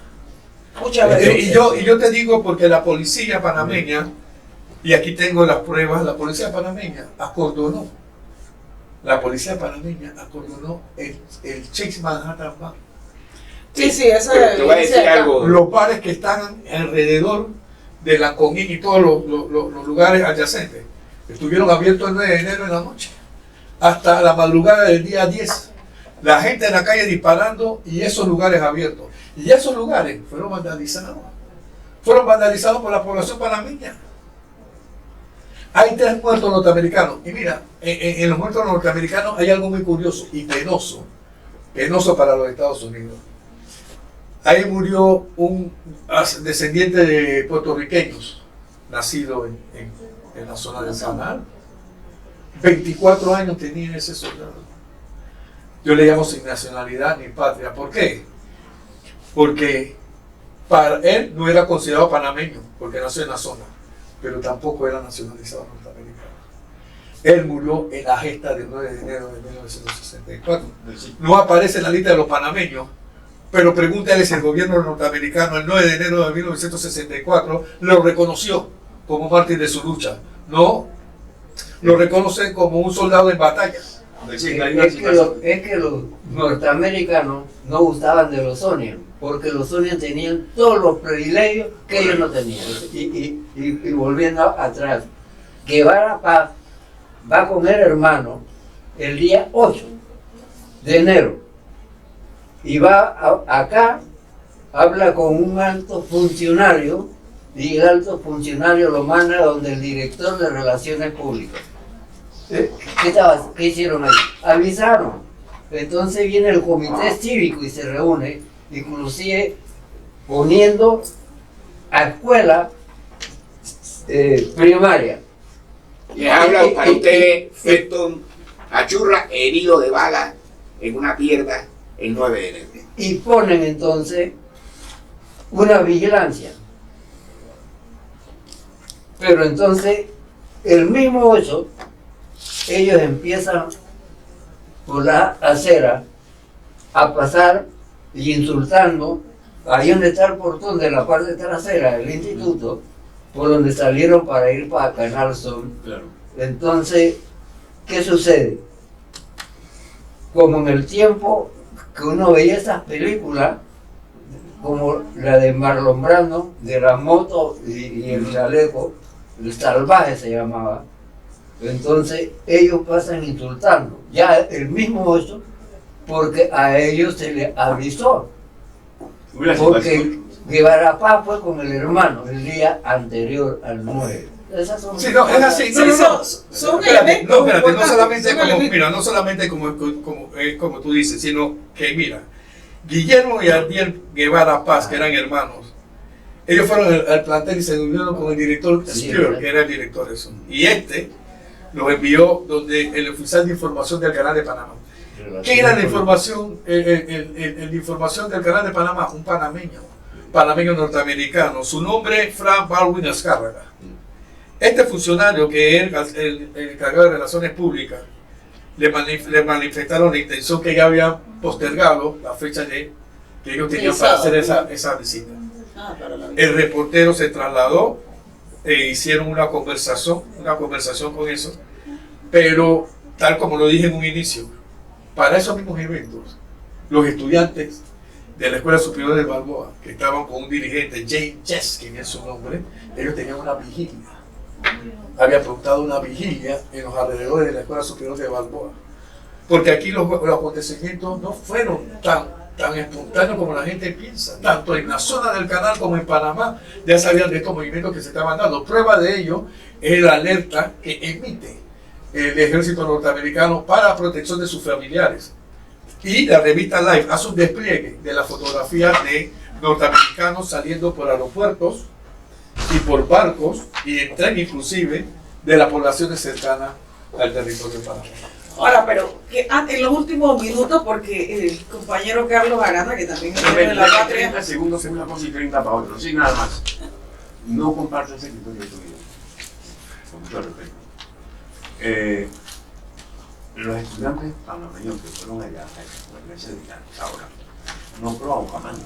Muchas veces. Y yo te digo porque la policía panameña, y aquí tengo las pruebas, la policía panameña acordonó. La policía panameña acordonó el Chase Manhattan Bar. Sí, sí, esa Pero te voy a decir algo. Los bares que están alrededor de la Comín y todos los lugares adyacentes estuvieron abiertos el 9 de enero en la noche hasta la madrugada del día 10. La gente en la calle disparando y esos lugares abiertos. Y esos lugares fueron vandalizados. Fueron vandalizados por la población panameña. Hay 3 muertos norteamericanos. Y mira, en los muertos norteamericanos hay algo muy curioso y penoso. Penoso para los Estados Unidos. Ahí murió un descendiente de puertorriqueños, nacido en la zona del Canal. 24 años tenía ese soldado. Yo le llamo sin nacionalidad ni patria. ¿Por qué? Porque para él no era considerado panameño, porque nació en la zona, pero tampoco era nacionalizado norteamericano. Él murió en la gesta del 9 de enero de 1964. No aparece en la lista de los panameños, pero pregúntale si el gobierno norteamericano el 9 de enero de 1964 lo reconoció como mártir de su lucha. No, lo reconoce como un soldado en batalla. Es que los norteamericanos no gustaban de los Onion, porque los Onion tenían todos los privilegios que ellos no tenían. Y volviendo atrás, Guevara Paz va con el hermano el día 8 de enero y va acá, habla con un alto funcionario y el alto funcionario lo manda donde el director de Relaciones Públicas. ¿Qué hicieron ahí? Avisaron. Entonces viene el comité cívico y se reúne, inclusive poniendo a escuela primaria. Les habla para ustedes Felton Achurra, herido de bala en una pierna el 9 de enero. Y ponen entonces una vigilancia. Pero entonces, el mismo 8, ellos empiezan por la acera a pasar y insultando. Ahí donde está el portón de la parte trasera del instituto, por donde salieron para ir para Canal Sol. Claro. Entonces, ¿qué sucede? Como en el tiempo que uno veía esas películas, como la de Marlon Brando, de la moto y el chaleco, el salvaje se llamaba. Entonces ellos pasan insultando, ya el mismo 8, porque a ellos se les avisó. Porque Guevara Paz fue con el hermano el día anterior al 9. Esas son Sí, no, es así. No, Sí, no, no. son Espérate, elementos no, espérate, no importantes, solamente son como, elementos. mira, no solamente como tú dices, sino que mira, Guillermo y Ariel Guevara Paz, que eran hermanos, ellos fueron al plantel y se reunieron con el director Stewart, que era el director de eso. Y los envió donde el oficial de información del Canal de Panamá. ¿Qué era la información? La información del Canal de Panamá, un panameño norteamericano. Su nombre, Frank Baldwin Azcárraga. Este funcionario, que es el encargado de Relaciones Públicas, le manifestaron la intención que ya habían postergado la fecha que ellos tenían para hacer esa visita. El reportero se trasladó, hicieron una conversación con eso, pero tal como lo dije en un inicio, para esos mismos eventos, los estudiantes de la Escuela Superior de Balboa, que estaban con un dirigente, James Jess, quien es su nombre, ellos tenían una vigilia. Había preguntado una vigilia en los alrededores de la Escuela Superior de Balboa, porque aquí los acontecimientos no fueron tan espontáneos como la gente piensa. Tanto en la zona del canal como en Panamá ya sabían de estos movimientos que se estaban dando. Prueba de ello es la alerta que emite el ejército norteamericano para la protección de sus familiares. Y la revista Life hace un despliegue de las fotografías de norteamericanos saliendo por aeropuertos y por barcos y en tren inclusive de las poblaciones cercanas al territorio de Panamá. Ahora, pero que en los últimos minutos, porque el compañero Carlos Arana, que también es de la patria... 30 segundos en una cosa y 30 para otro, sin nada más. No comparto ese criterio tuyo, con mucho respeto. los estudiantes panameños que fueron allá a ese día, ahora, no probaban jamás.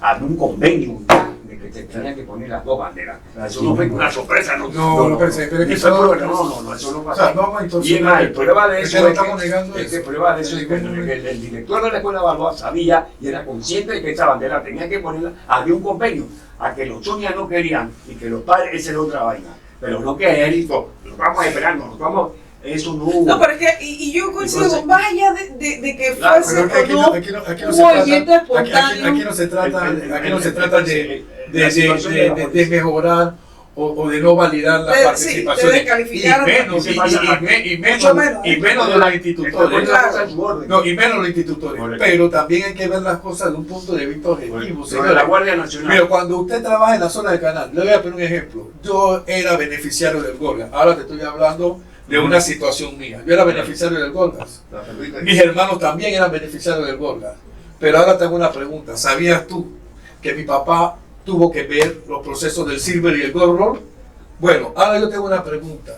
Había un convenio ya de que te tenían que poner las dos banderas. Eso no fue una sorpresa, no. No, pero es que eso no, eso no o pasa. sea, no, entonces, Y es más, prueba de eso es que prueba de eso es que el director de la escuela de Balboa sabía y era consciente de que esa bandera tenía que ponerla. Había un convenio a que los chonias no querían y que los padres, esa era otra vaina. Pero no que él hizo, nos vamos a esperar, nos vamos. Eso no hubo. No, pero es que, y yo coincido con más allá de que Claro, fuese o no aquí un movimiento espontáneo. Aquí no se trata de mejorar o de no validar la participación. De descalificar y menos de los institutores. Claro. No, y menos los institutores. Correcto. Pero también hay que ver las cosas de un punto de vista objetivo. Pero la Guardia Nacional. Pero cuando usted trabaja en la zona del canal, le voy a poner un ejemplo. Yo era beneficiario del Gorgas. Ahora te estoy hablando de una situación mía. Yo era beneficiario del Gorgas. Mis hermanos también eran beneficiarios del Gorgas. Pero ahora tengo una pregunta. ¿Sabías tú que mi papá tuvo que ver los procesos del Silver y el Gold Roll? Bueno, ahora yo tengo una pregunta.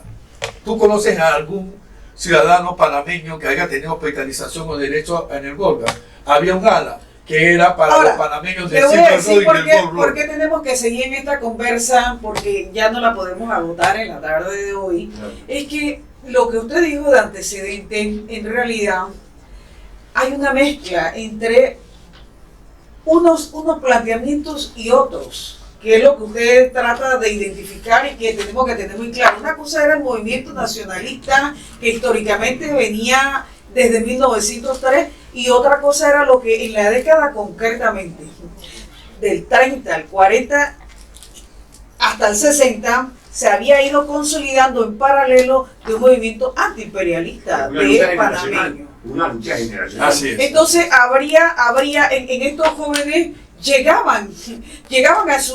¿Tú conoces a algún ciudadano panameño que haya tenido hospitalización o derecho en el Gorgas? Había un gala que era para Ahora, los panameños te del voy a Silver decir Roll y del Gold por Roll. qué tenemos que seguir en esta conversa, porque ya no la podemos agotar en la tarde de hoy. Es que lo que usted dijo de antecedente, en realidad hay una mezcla entre unos planteamientos y otros, que es lo que usted trata de identificar y que tenemos que tener muy claro. Una cosa era el movimiento nacionalista, que históricamente venía desde 1903, y otra cosa era lo que en la década concretamente, del 30 al 40 hasta el 60, se había ido consolidando en paralelo de un movimiento antiimperialista de panameños. Una lucha generacional. Así es. Entonces habría en estos jóvenes llegaban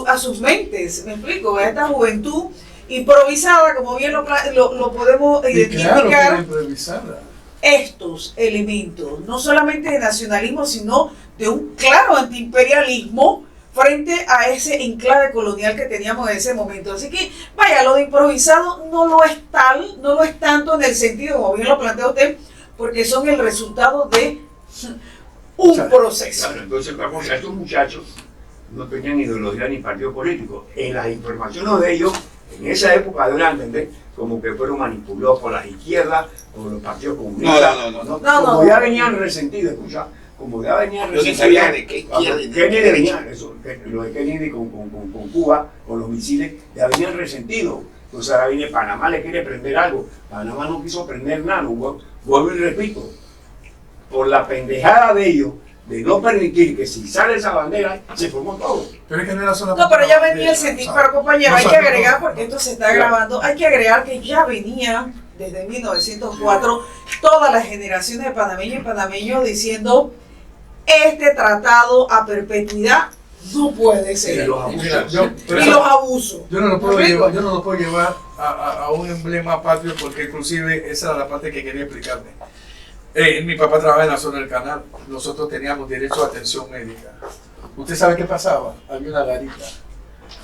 a sus mentes, me explico, a esta juventud improvisada, como bien lo podemos Y identificar, claro que improvisada. estos elementos, no solamente de nacionalismo, sino de un claro antiimperialismo frente a ese enclave colonial que teníamos en ese momento. Así que, vaya, lo de improvisado no lo es tanto en el sentido, como bien lo plantea usted, porque son el resultado de un proceso. Claro, entonces, vamos a estos muchachos no tenían ideología ni partido político. En las informaciones de ellos, en esa época de la entender, como que fueron manipulados por las izquierdas, por los partidos comunistas. Como ya venían resentidos, escucha, como ya venían resentidos. Yo sabía de qué Kennedy venía, eso, lo de Kennedy con Cuba, con los misiles, ya venían resentidos. Entonces ahora viene Panamá, le quiere prender algo. Panamá no quiso prender nada, vuelvo y repito, por la pendejada de ellos, de no permitir que si sale esa bandera, se formó todo. Pero es que no era solamente. No, pero ya venía el sentir, pero compañero, hay que nosotros- agregar, porque esto se está grabando, hay que agregar que ya venía desde 1904 todas las generaciones de panameños y panameños diciendo: este tratado a perpetuidad no puede ser. Y los abusos. Mira, Y los abusos. Yo no lo puedo ¿Me explico? llevar, yo no lo puedo llevar a un emblema patrio, porque inclusive esa era la parte que quería explicarme. Mi papá trabajaba en la zona del canal, nosotros teníamos derecho a atención médica. ¿Usted sabe qué pasaba? Había una garita.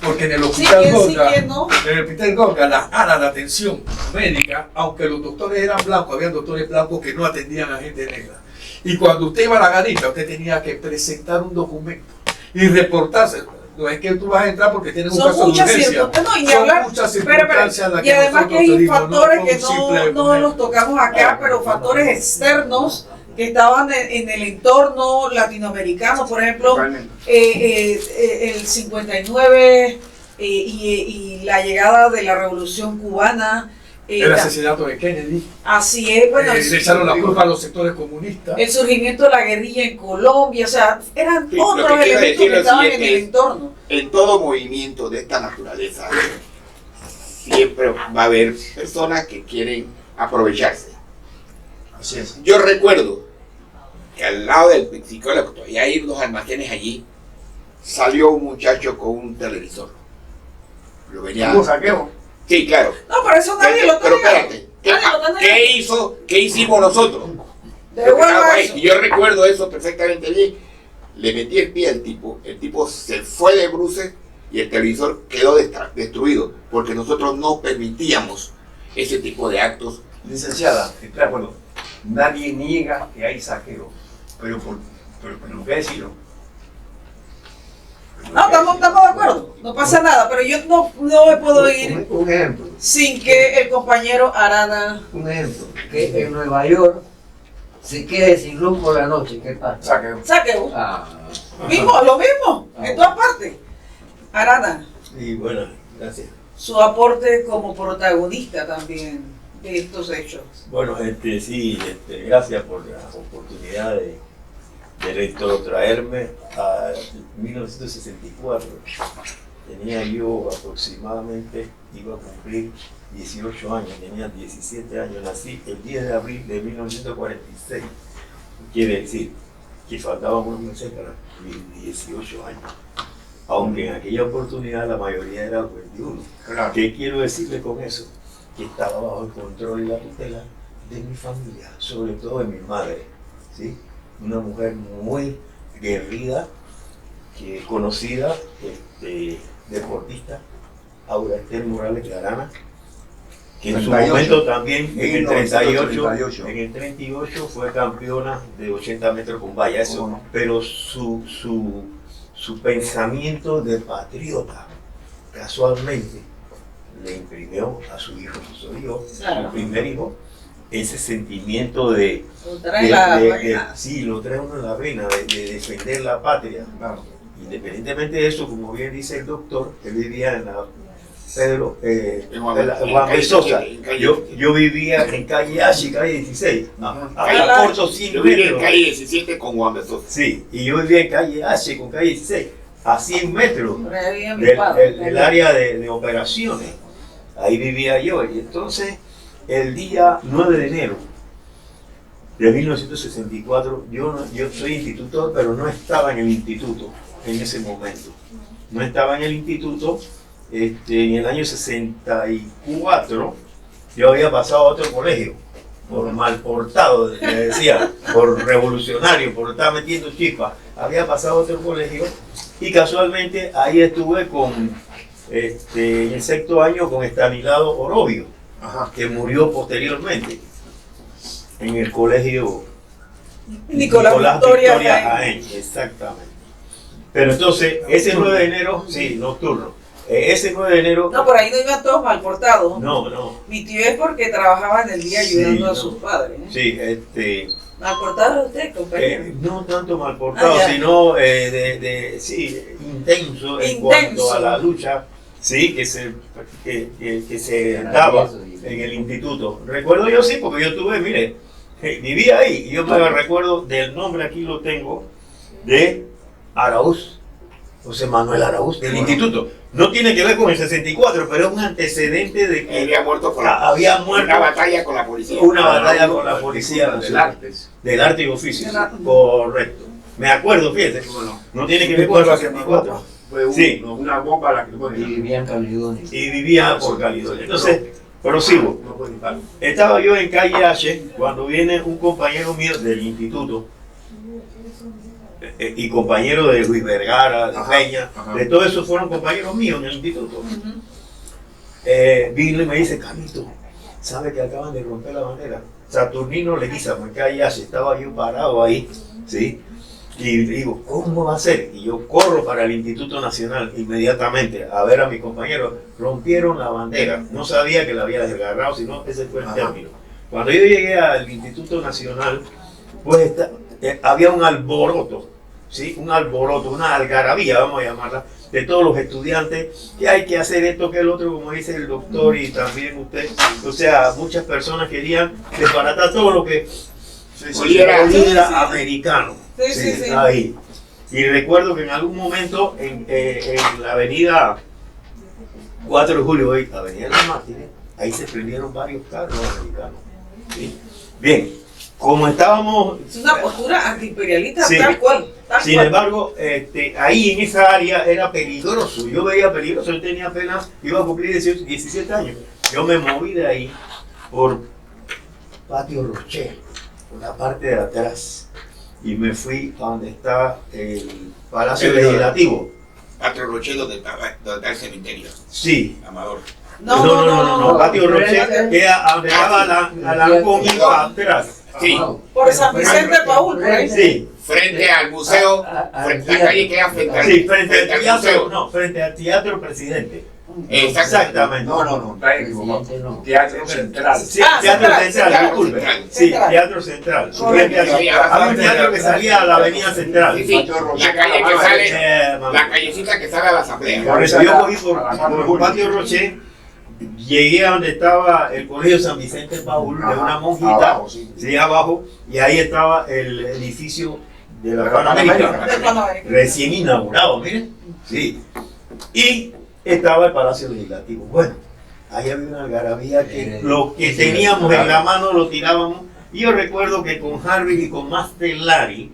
Porque en el hospital quién sí, Gorga, quién no. en el hospital Gorga, la ala de atención médica, aunque los doctores eran blancos, había doctores blancos que no atendían a gente negra. Y cuando usted iba a la garita, usted tenía que presentar un documento y reportarse. No es que tú vas a entrar porque tienes un Son caso de muchas urgencia. circunstancias, no, y Son hablar, muchas pero, circunstancias las y además que nosotros hay seguimos, factores que fue un simple no los tocamos acá, pero factores externos que estaban en el entorno latinoamericano, por ejemplo, Totalmente. el 59 y la llegada de la Revolución Cubana. El asesinato de Kennedy. Así es, bueno, Le echaron la culpa a los sectores comunistas. el surgimiento de la guerrilla en Colombia, o sea, eran Sí, lo otros que quiero elementos decir que lo estaban en siguiente el es- entorno. En todo movimiento de esta naturaleza, siempre va a haber personas que quieren aprovecharse. Así es. Yo recuerdo que al lado del psicólogo, todavía hay unos almacenes allí, salió un muchacho con un televisor. Lo venía. ¿Hubo saqueo? Sí, claro. No, pero eso nadie lo Pero está negando. espérate, Nadie lo está negando. ¿qué hicimos nosotros? Devuelva eso. Y yo recuerdo eso perfectamente bien. Le metí el pie al tipo, el tipo se fue de bruces y el televisor quedó destruido, porque nosotros no permitíamos ese tipo de actos. Licenciada, estoy de acuerdo. nadie niega que hay saqueo, pero tengo que decirlo. No, estamos de acuerdo, no pasa nada, pero yo no me puedo ir Un ejemplo, sin que el compañero Arana... un ejemplo, que en Nueva York se quede sin luz por la noche, ¿qué pasa? Saqueo. Saqueo. Ah, Lo mismo, en todas partes. Arana, Y bueno, gracias. su aporte como protagonista también de estos hechos. Bueno, sí, gracias por la oportunidad de Rector traerme a 1964. Tenía yo aproximadamente, iba a cumplir 18 años, tenía 17 años, nací el 10 de abril de 1946. Quiere decir que faltaban unos meses para mis 18 años. Aunque en aquella oportunidad la mayoría era los 21. Claro. ¿Qué quiero decirle con eso? Que estaba bajo el control y la tutela de mi familia, sobre todo de mi madre, ¿sí? Una mujer muy guerrida, que conocida, deportista, Aura Esther Morales de Arana, que en su 38. momento también en el 38, 1938. en el 38 fue campeona de 80 metros con valla, eso, ¿Cómo no? pero su pensamiento de patriota casualmente le imprimió a su hijo, Claro. su primer hijo, ese sentimiento de Lo trae la vaina. sí, lo trae uno en la vena, de defender la patria. Claro. Independientemente de eso, como bien dice el doctor, él vivía en la Pedro, En Juan Juan calle Bezosa. 17, en calle Yo vivía en calle H, calle 16, Ajá. a corto 100 Yo vivía en metros. calle 17 con Juan Bezosa. Sí, y yo vivía en calle H con calle 16, a 100 metros Por ahí vive mi del padre. el área de operaciones. Ahí vivía yo. Y entonces, el día 9 de enero de 1964, yo soy institutor, pero no estaba en el instituto en ese momento. No estaba en el instituto. En el año 64, yo había pasado a otro colegio, por mal portado, le decía, por revolucionario, por estar metiendo chispas. Había pasado a otro colegio y casualmente ahí estuve en el sexto año con Estanislao Orobio, Ajá. que murió posteriormente en el colegio Nicolás Victoria Jaén. Jaén, exactamente. Pero entonces, ese 9 de enero, sí, nocturno. Ese 9 de enero, No, por ahí no iban todos mal portados. no, Mi tío es porque trabajaba en el día ayudando Sí, a sus padres. ¿eh? sí, Mal portado usted, compañero. no tanto mal portado, Ah, ya. sino sí, intenso en cuanto a la lucha, sí, que se daba en el instituto. Recuerdo yo sí, porque yo tuve, mire, vivía ahí, y yo me recuerdo del nombre, aquí lo tengo, de Araúz, José Manuel Araúz, del instituto. No tiene que ver con el 64, pero es un antecedente de que Había muerto por había muerto una batalla con la policía. una batalla con la policía del nacional. arte. Del arte y oficio, Del arte. correcto. Me acuerdo, fíjate, Bueno, no tiene que ver con el Recuerdo que 64. fue Sí. una bomba la que y bueno, vivía en Caledonia. Y vivía por Caledonia. Entonces, prosigo. no puede estar. Estaba yo en calle H cuando viene un compañero mío del instituto y compañero de Luis Vergara, de Ajá, Peña, ajá. de todos esos fueron compañeros míos en el instituto. Ujú. Vino y me dice, Carlito, ¿sabe que acaban de romper la bandera? Saturnino Leguízamo, en calle H, estaba yo parado ahí, ¿sí? Y digo, ¿cómo va a ser? Y yo corro para el Instituto Nacional inmediatamente a ver a mis compañeros. Rompieron la bandera. No sabía que la había desgarrado, sino ese fue el Ajá. término. Cuando yo llegué al Instituto Nacional, pues había un alboroto, ¿sí? Un alboroto, una algarabía, vamos a llamarla, de todos los estudiantes, que hay que hacer esto, que el otro, como dice el doctor y también usted. O sea, muchas personas querían desbaratar todo lo que Oliera. Sí, sí. americano. Sí. Ahí. Y recuerdo que en algún momento en la avenida 4 de julio, hoy, avenida Los Mártires, ahí se prendieron varios carros americanos. ¿Sí? Bien, como estábamos... Es una postura antiimperialista Sí. tal cual. Sin embargo, ahí en esa área era peligroso. Yo veía peligroso, yo tenía apenas, iba a cumplir 17 años. Yo me moví de ahí por Patio Rocher, por la parte de atrás, y me fui a donde está el Palacio Legislativo. Patio Rocher, donde está el cementerio. Sí. Amador. No, Patio Rocher queda a donde estaba Alancón y No. atrás. Sí. Por San Vicente de Paúl, por ahí. Sí, Frente al museo, frente a la calle que queda frente al, sí, frente al teatro, museo. no, frente al Teatro Presidente. Exactamente. No. Está equivocado. Teatro Central. Sí, Ah, Teatro Central, Central, disculpe. Sí, Central. Teatro Central. Correcto. Había un teatro que salía a la Avenida Central. Sí, sí, la calle que sale, Mamá. la callecita que sale a la asamblea. Por eso yo cogí por Patio Rocher, llegué a donde estaba el Colegio San Vicente Paúl, de una monjita, Abajo, sí. sí, abajo, y ahí estaba el edificio de la Panamericana, De Panamérica. recién inaugurado, miren, sí, y estaba el Palacio Legislativo. Bueno, ahí había una algarabía que lo que teníamos en la mano lo tirábamos, y yo recuerdo que con Harvey y con Master Larry,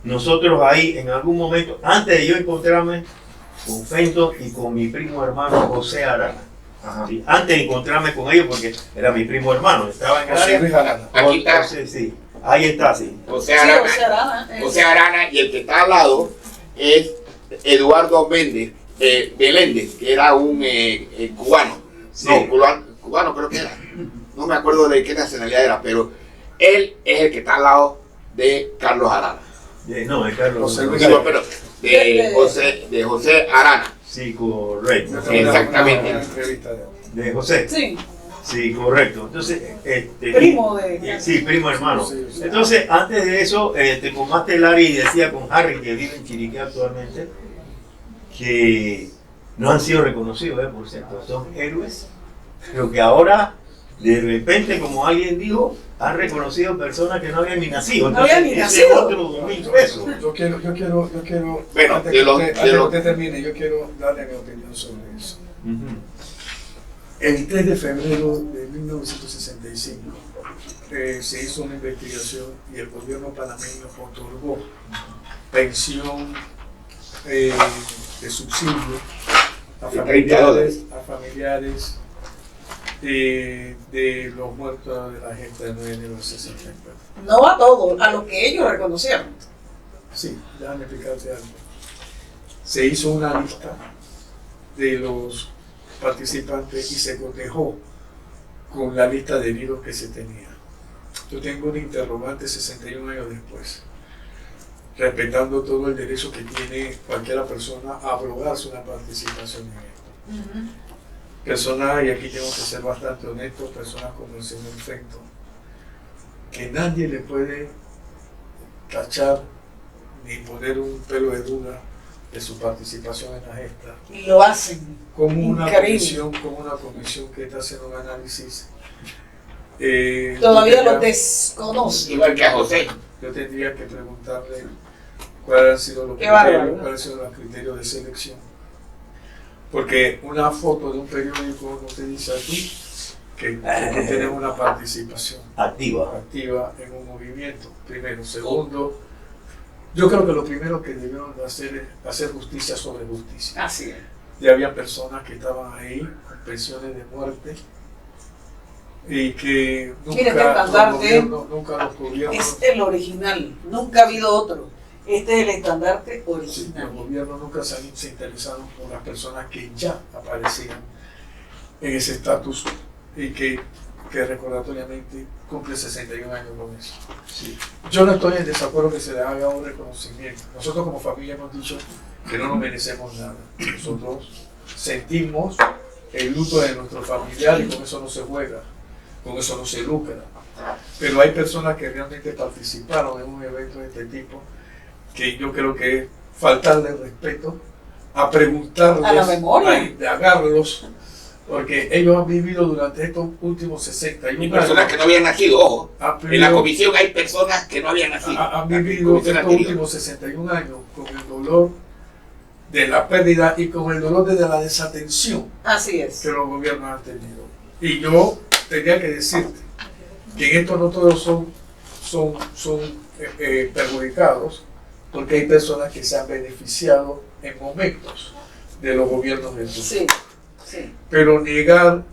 nosotros ahí en algún momento, antes de yo encontrarme con Fenton y con mi primo hermano José Arana, Ajá. sí, antes de encontrarme con ellos, porque era mi primo hermano, estaba en el José Luis área. Arana. Aquí está Entonces, sí, ahí está, sí. José Sí, Arana. José Arana. José Arana, y el que está al lado es Eduardo Méndez Beléndez, que era un cubano. Sí. No, cubano creo que era. No me acuerdo de qué nacionalidad era, pero él es el que está al lado de Carlos Arana. No, de Carlos. José Luis Digo, pero de José Arana. Sí, correcto. Exactamente. Una entrevista de él. De José. Sí, Sí, correcto. Entonces, primo de. sí, primo hermano. Sí, sí. Entonces, antes de eso, con Master Larry decía con Harry, que vive en Chiriquí actualmente, que no han sido reconocidos, por cierto, son héroes, pero que ahora, de repente, como alguien dijo, han reconocido personas que no habían ni nacido. No habían ni Entonces, ese nacido. es otro 2.000 pesos. Yo quiero, Bueno, antes de que lo- usted, de antes que lo- usted termine, yo quiero darle mi opinión sobre eso. Ujú. El 3 de febrero de 1965 se hizo una investigación y el gobierno panameño otorgó pensión de subsidio a De $30. familiares de los muertos de la gesta del 9 de enero del 64. No a todos, a los que ellos reconocieron. Sí, déjame explicarte algo. Se hizo una lista de los participantes y se cotejó con la lista de heridos que se tenía. Yo tengo un interrogante 61 años después, respetando todo el derecho que tiene cualquier persona a abrogarse una participación en esto. Personas, y aquí tengo que ser bastante honesto, personas como el señor Fenton, que nadie le puede tachar ni poner un pelo de duda de su participación en la gesta, Y lo hacen. como una Increíble. comisión que está haciendo un análisis. Todavía yo lo tendría- desconocen. Igual que a José. Yo tendría que preguntarle cuáles han sido los Qué bárbaro, ¿no? cuáles han sido los criterios de selección. Porque una foto de un periódico no te dice a ti que tú tienes una participación Activa. activa en un movimiento, primero. Segundo, yo creo que lo primero que debieron de hacer es hacer justicia sobre justicia. Así es. Ya había personas que estaban ahí con pensiones de muerte y que Mire, nunca el estandarte nunca los gobiernos, Es el original. Nunca ha habido otro. Este es el estandarte sí, los original. gobiernos nunca se interesaron por las personas que ya aparecían en ese estatus y que recordatoriamente cumple 61 años con eso. Sí. Yo no estoy en desacuerdo que se le haga un reconocimiento. Nosotros como familia hemos dicho que no nos merecemos nada. Nosotros sentimos el luto de nuestro familiar y con eso no se juega, con eso no se lucra. Pero hay personas que realmente participaron en un evento de este tipo que yo creo que es faltarle el respeto, a preguntarles, A la memoria. a indagarlos, porque ellos han vivido durante estos últimos 61 Y años. personas que no habían nacido, ojo. han En la vivido- comisión hay personas que no habían nacido. han La vivido comisión estos anterior. últimos 61 años con el dolor de la pérdida y con el dolor de la desatención Así es. que los gobiernos han tenido. Y yo tenía que decirte que en esto no todos son perjudicados, porque hay personas que se han beneficiado en momentos de los gobiernos del mundo. Sí, sí. Pero negar,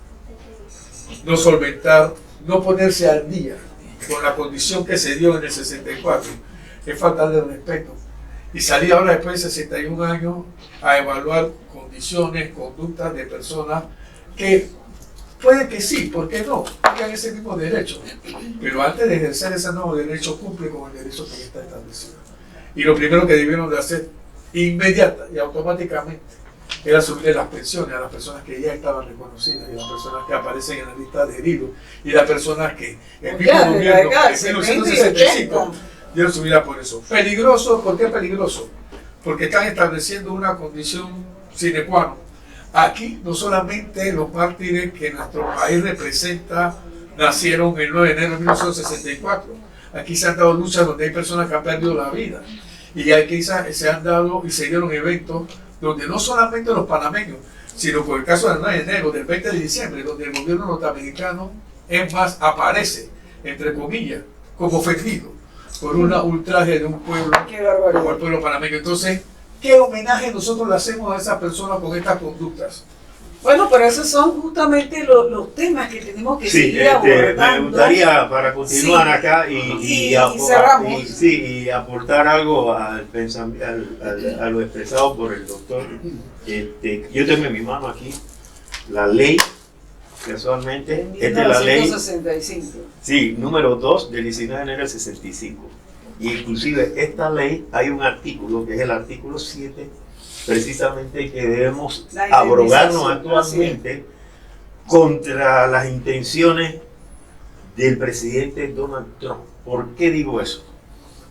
no solventar, no ponerse al día con la condición que se dio en el 64, es faltarle el respeto. Y salir ahora después de 61 años a evaluar condiciones, conductas de personas que Puede que sí, ¿por qué no? Tengan ese mismo derecho. Pero antes de ejercer ese nuevo derecho, cumple con el derecho que ya está establecido. Y lo primero que debieron de hacer inmediata y automáticamente era subir las pensiones a las personas que ya estaban reconocidas y a las personas que aparecen en la lista de heridos y las personas que el mismo gobierno en 1965 dieron su vida por eso. Peligroso, ¿por qué peligroso? Porque están estableciendo una condición sine qua non. Aquí no solamente los mártires que nuestro país representa nacieron el 9 de enero de 1964. Aquí se han dado luchas donde hay personas que han perdido la vida. Y aquí se han dado y se dieron eventos donde no solamente los panameños, sino por el caso del 9 de enero, del 20 de diciembre, donde el gobierno norteamericano, es más, aparece, entre comillas, como ofendido por una ultraje de un pueblo como el pueblo panameño. Entonces, ¿qué homenaje nosotros le hacemos a esas personas con estas conductas? Bueno, pero esos son justamente los temas que tenemos que seguir abordando. Me gustaría, para continuar acá y cerramos. Y aportar algo a lo expresado por el doctor. Yo tengo en mi mano aquí la ley, casualmente, esta es la ley 1965. Sí, número 2 del 19 de enero del 65. Y inclusive esta ley, hay un artículo, que es el artículo 7, precisamente que debemos abrogarnos actualmente contra las intenciones del presidente Donald Trump. ¿Por qué digo eso?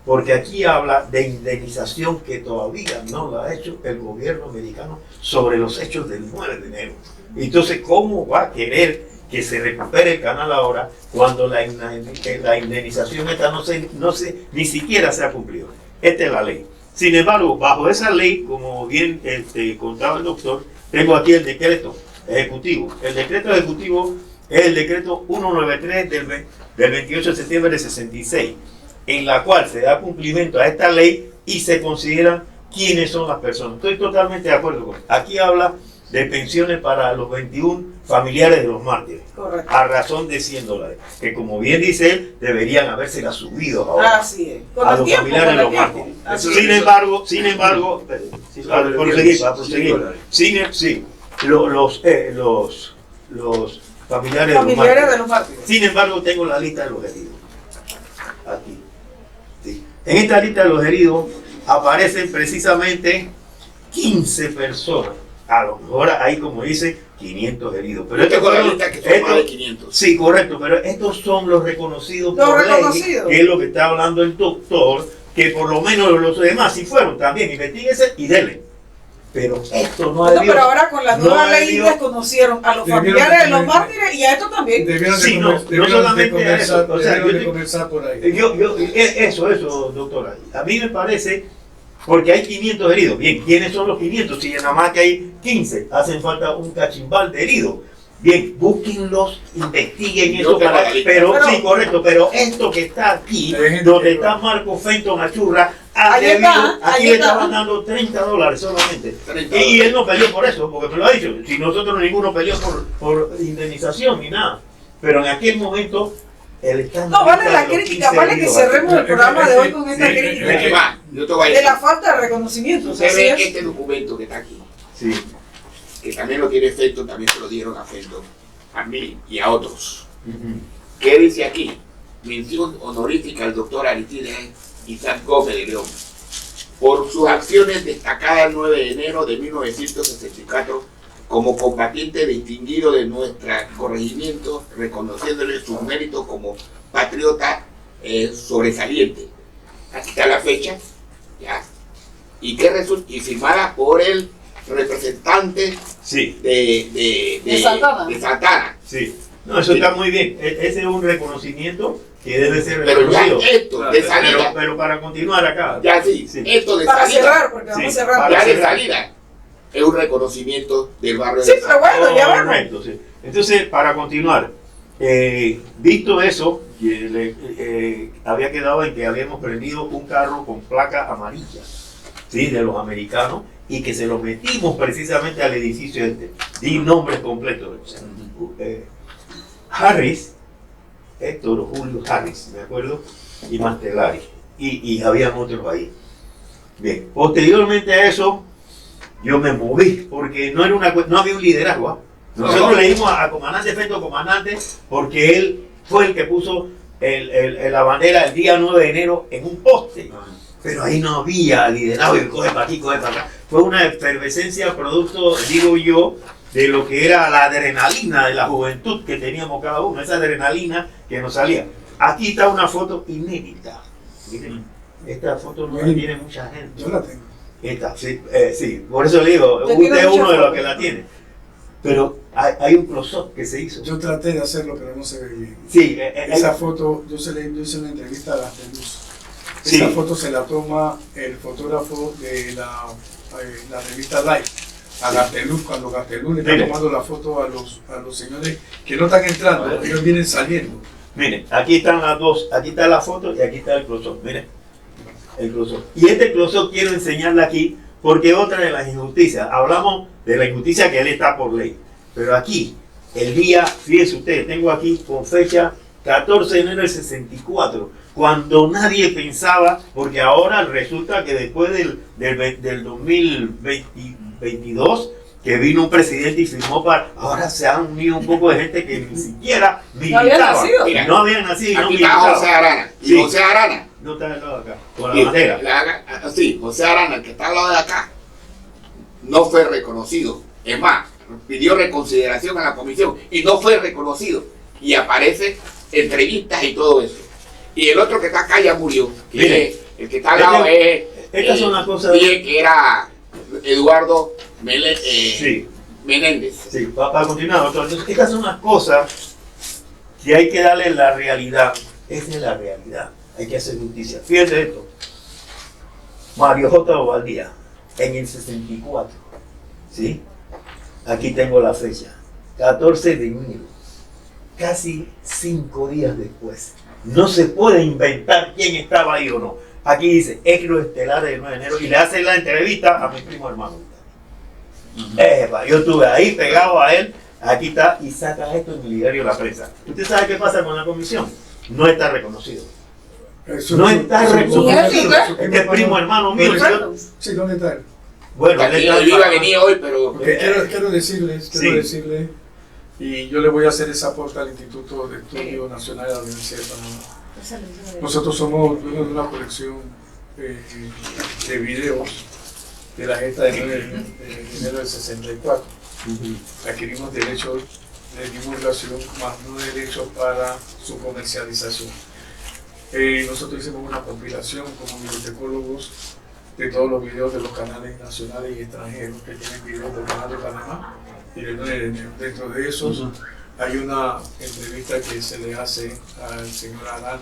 Porque aquí habla de indemnización que todavía no la ha hecho el gobierno americano sobre los hechos del 9 de enero. Entonces, ¿cómo va a querer que se recupere el canal ahora cuando la indemnización esta ni siquiera se ha cumplido? Esta es la ley. Sin embargo, bajo esa ley, como bien contaba el doctor, tengo aquí el decreto ejecutivo. El decreto ejecutivo es el decreto 193 del 28 de septiembre de 66, en la cual se da cumplimiento a esta ley y se consideran quiénes son las personas. Estoy totalmente de acuerdo con esto. Aquí habla de pensiones para los 21 familiares de los mártires. Correcto. A razón de $100, que como bien dice él, deberían habérselas subido ahora. Así es. A los familiares de los mártires. Sin embargo, para proseguir, los familiares de los mártires. Sin embargo, tengo la lista de los heridos. Aquí. Sí. En esta lista de los heridos aparecen precisamente 15 personas. A lo mejor hay, como dice, 500 heridos. Pero yo tengo la lista que son más de 500. Sí, correcto, pero estos son los reconocidos por ley, que es lo que está hablando el doctor, que por lo menos los demás sí fueron también, investiguense y denle. Pero esto no ha debido. Pero ahora con la nueva ley desconocieron a los familiares de los mártires y a esto también. No solamente a eso. O sea, comenzar por ahí. Eso, doctora. A mí me parece, porque hay 500 heridos. Bien, ¿quiénes son los 500? Si nada más que hay 15, hacen falta un cachimbal de heridos. Bien, búsquenlos, investiguen eso pero sí, correcto, pero esto que está aquí, donde está Marco Fenton Achurra, aquí le estaban dando $30 solamente. Y él no peleó por eso, porque me lo ha dicho. Si nosotros ninguno peleó por indemnización ni nada. Pero en aquel momento no vale la crítica, vale que cerremos el programa de hoy con esta crítica. De la falta de reconocimiento. Usted ve este documento que está aquí. Sí. Que también lo tiene Fenton, también se lo dieron a Fenton, a mí y a otros. ¿Qué dice aquí? Mención honorífica al doctor Aristides Isaac Gómez de León por sus acciones destacadas el 9 de enero de 1964 como combatiente distinguido de nuestro corregimiento, reconociéndole sus méritos como patriota sobresaliente. Aquí está la fecha, ya. Y firmada por el representante de Santana. Sí. No, eso está muy bien. Ese es un reconocimiento que debe ser reconocido. Pero ya esto de salida. Pero para continuar acá. Ya sí. Esto de para salida. Para cerrar, porque vamos a cerrar. Ya de salida. Es un reconocimiento del barrio de Santana. Pero bueno, ya vamos. Correcto, sí. Entonces, para continuar, visto eso, había quedado en que habíamos prendido un carro con placa amarilla, ¿sí? De los americanos, y que se lo metimos precisamente al edificio este. Di nombres completos. Harris, Héctor Julio Harris, me acuerdo, y Mastelari, y había otros ahí. Bien, posteriormente a eso, yo me moví, porque no había un liderazgo. Nosotros le dimos a comandante efecto comandante porque él fue el que puso la bandera el día 9 de enero en un poste. Pero ahí no había liderazgo y coge para aquí, coge para acá. Fue una efervescencia producto, digo yo, de lo que era la adrenalina de la juventud que teníamos cada uno, esa adrenalina que nos salía. Aquí está una foto inédita. Miren, esta foto no la tiene mucha gente. Yo la tengo. Esta, sí, sí, por eso le digo, Yo usted es quiero uno de los mucha que la tiene. Pero hay un close-up que se hizo. Yo traté de hacerlo, pero no se ve bien. Sí, Esa foto, yo hice una entrevista a Gasteluz. Sí. Esa foto se la toma el fotógrafo de la revista Life, a Gasteluz, cuando Gasteluz le está Mire. tomando la foto a los señores que no están entrando, ellos vienen saliendo. miren, aquí están las dos, aquí está la foto y aquí está el close-up, miren, el close-up. Y este close-up quiero enseñarle aquí porque otra de las injusticias, hablamos de la injusticia que él está por ley, pero aquí, el día, fíjense ustedes, tengo aquí con fecha 14 de enero del 64, cuando nadie pensaba, porque ahora resulta que después del 2022, que vino un presidente y firmó ahora se han unido un poco de gente que ni siquiera militaba. nacido. Mira, No habían nacido y no aquí está militaba. José Arana. Y Sí. José Arana, No está al lado de acá, con y la bandera. sí, José Arana, el que está al lado de acá, no fue reconocido. Es más, pidió reconsideración a la comisión y no fue reconocido. Y aparece entrevistas y todo eso. Y el otro que está acá ya murió. Que Mire, es, el que está al lado es. Estas son las cosas. Que era Eduardo Sí. Menéndez. Sí, para continuar, doctor. Entonces, estas son las cosas que hay que darle la realidad. Esa es la realidad. Hay que hacer justicia. Fíjense esto. Mario J. Bobadilla, en el 64. ¿Sí? Aquí tengo la fecha. 14 de enero. Casi 5 días después. No se puede inventar quién estaba ahí o no. Aquí dice, Ecro Estelar del 9 de enero. Y le hace la entrevista a mi primo hermano. Yo estuve ahí pegado a él, aquí está, y saca esto en el diario La Prensa. ¿Usted sabe qué pasa con la comisión? No está reconocido. No está reconocido. Este es primo hermano mío. Sí, ¿dónde está él? Bueno, él está Yo iba a venir hoy, pero. Porque quiero decirles, Sí. y yo le voy a hacer ese aporte al Instituto de Estudios Nacionales de la Universidad de Panamá. Nosotros somos dueños de una colección de videos de la gesta de enero del 64. Adquirimos derechos de divulgación, más no derechos para su comercialización. Nosotros hicimos una compilación como bibliotecólogos de todos los videos de los canales nacionales y extranjeros que tienen videos del canal de Panamá y del 9 de enero. Dentro de esos hay una entrevista que se le hace al señor Arana.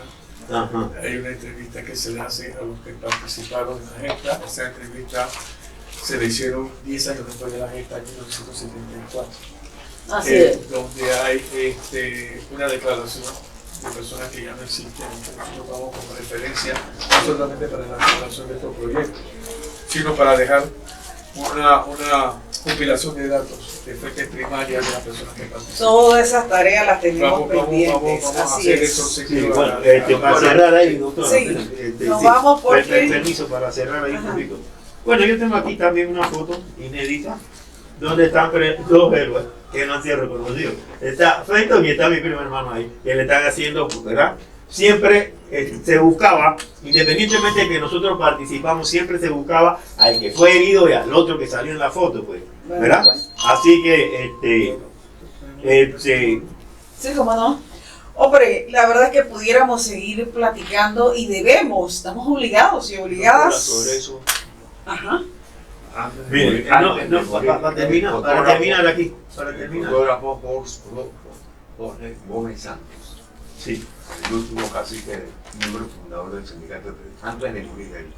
Hay una entrevista que se le hace a los que participaron en la gesta. Esa entrevista se le hicieron 10 años después de la gesta, en 1974. Así es. Donde hay una declaración de personas que ya no existen, que nosotros tomamos como referencia, no solamente para la declaración de estos proyectos, sino para dejar una compilación de datos de fuentes primarias de las personas que participan. Todas esas tareas las tenemos Vamos pendientes. a Así hacer es. eso. Sí, Sí, bueno, para cerrar ahí, doctor. Sí, nos vamos porque- Permiso para cerrar ahí un poquito. Bueno, yo tengo aquí también una foto inédita donde están dos héroes que no han sido reconocidos. Está Fenton y está mi primo hermano ahí, que le están haciendo, ¿verdad? Siempre se buscaba, independientemente de que nosotros participamos, siempre se buscaba al que fue herido y al otro que salió en la foto, pues, ¿verdad? Bueno. Así que, Sí, cómo no. Hombre, la verdad es que pudiéramos seguir platicando y debemos, estamos obligados y obligadas. Sobre eso. Ajá. mire, para terminar aquí, para terminar. El fotógrafo Jorge Gómez Santos, Sí. el último cacique, miembro fundador del sindicato de periodistas, antes de morir él.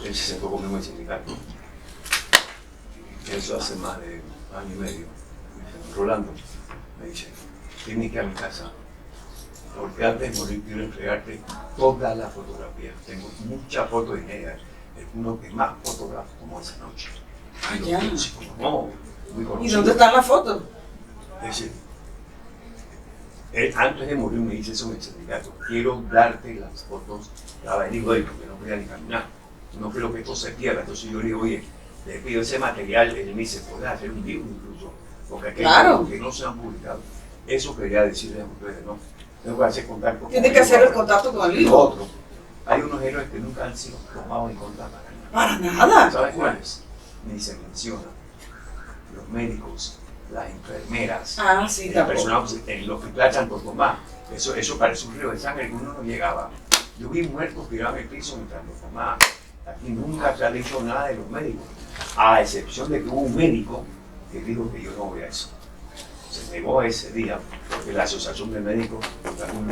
Él se sentó conmigo en el sindicato. Eso hace más de año y medio. Rolando me dice, tienes que ir a mi casa, porque antes de morir quiero entregarte todas las fotografías. Tengo muchas fotos inéditas. Es uno que más fotógrafos como esa noche. Ah, Y ya. los músicos, no, muy ¿Y conocidos. dónde están las fotos? Es decir, él antes de morir me dice eso en el sindicato, quiero darte las fotos. Y digo, oye, porque no voy a ni caminar, no quiero que esto se pierda. Entonces yo le digo, oye, le pido ese material, él me dice, puedes hacer un libro incluso, porque aquellos Claro. que no se han publicado, eso quería decirles a ustedes, ¿no? Tengo que hacer contacto. Tiene que hacer el contacto con el Lo libro. otro, hay unos héroes que nunca han sido tomados en cuenta para nada. Para nada. ¿Sabes cuáles? Ni se menciona. Los médicos, las enfermeras, Ah, sí, la tampoco. persona en el hospital Santo Tomás. Eso parece un río de sangre que uno no llegaba. Yo vi muertos tirados en el piso en Santo Tomás. Aquí nunca se ha dicho nada de los médicos, a excepción de que hubo un médico que dijo que yo no voy a eso. Se negó ese día porque la asociación de médicos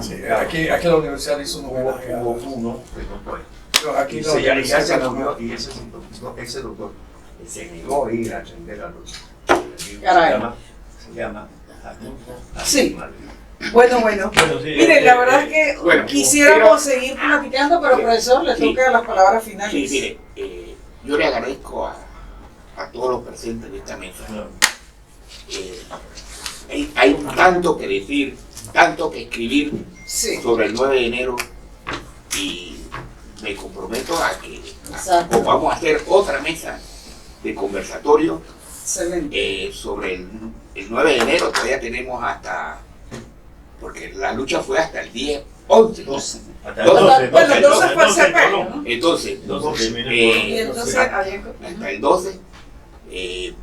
Sí, aquí la universidad hizo un homenaje a hubo uno que no fue. pero aquí Y la ya universidad se no- murió y ese doctor se negó a ir a atender a los. Caray. Se llama Sí. Bueno. Bueno, sí, Miren, la verdad es que Bueno, quisiéramos seguir platicando, pero profesor, le Sí. toca las palabras finales. Sí, mire, yo le agradezco a todos los presentes de esta mesa. Hay tanto que decir, tanto que escribir Sí. sobre el 9 de enero y me comprometo a que Exacto. vamos a hacer otra mesa de conversatorio Excelente. sobre el 9 de enero. Todavía tenemos porque la lucha fue hasta el 10-11. Hasta Bueno, Bueno, entonces fue el 12 CP, Colón. ¿no? Entonces, 12 terminó en Eh, Colón. Y entonces, hasta el 12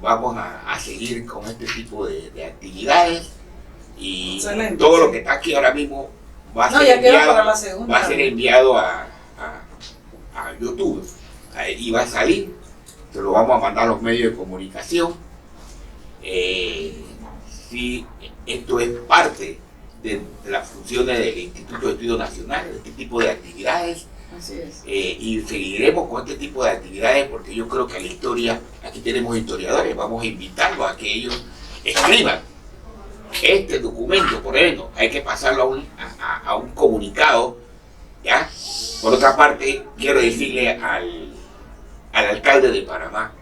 vamos a seguir con este tipo de actividades y Excelente, todo lo sí. que está aquí ahora mismo va a No, ser ya queda enviado, para la segunda. va a ser enviado a YouTube y va a salir, se lo vamos a mandar a los medios de comunicación. Si esto es parte de las funciones del Instituto de Estudios Nacionales, de este tipo de actividades, Así es. y seguiremos con este tipo de actividades porque yo creo que la historia, aquí tenemos historiadores, vamos a invitarlos a que ellos escriban este documento. Por ejemplo, hay que pasarlo a un comunicado, ¿ya? Por otra parte, quiero decirle al alcalde de Panamá,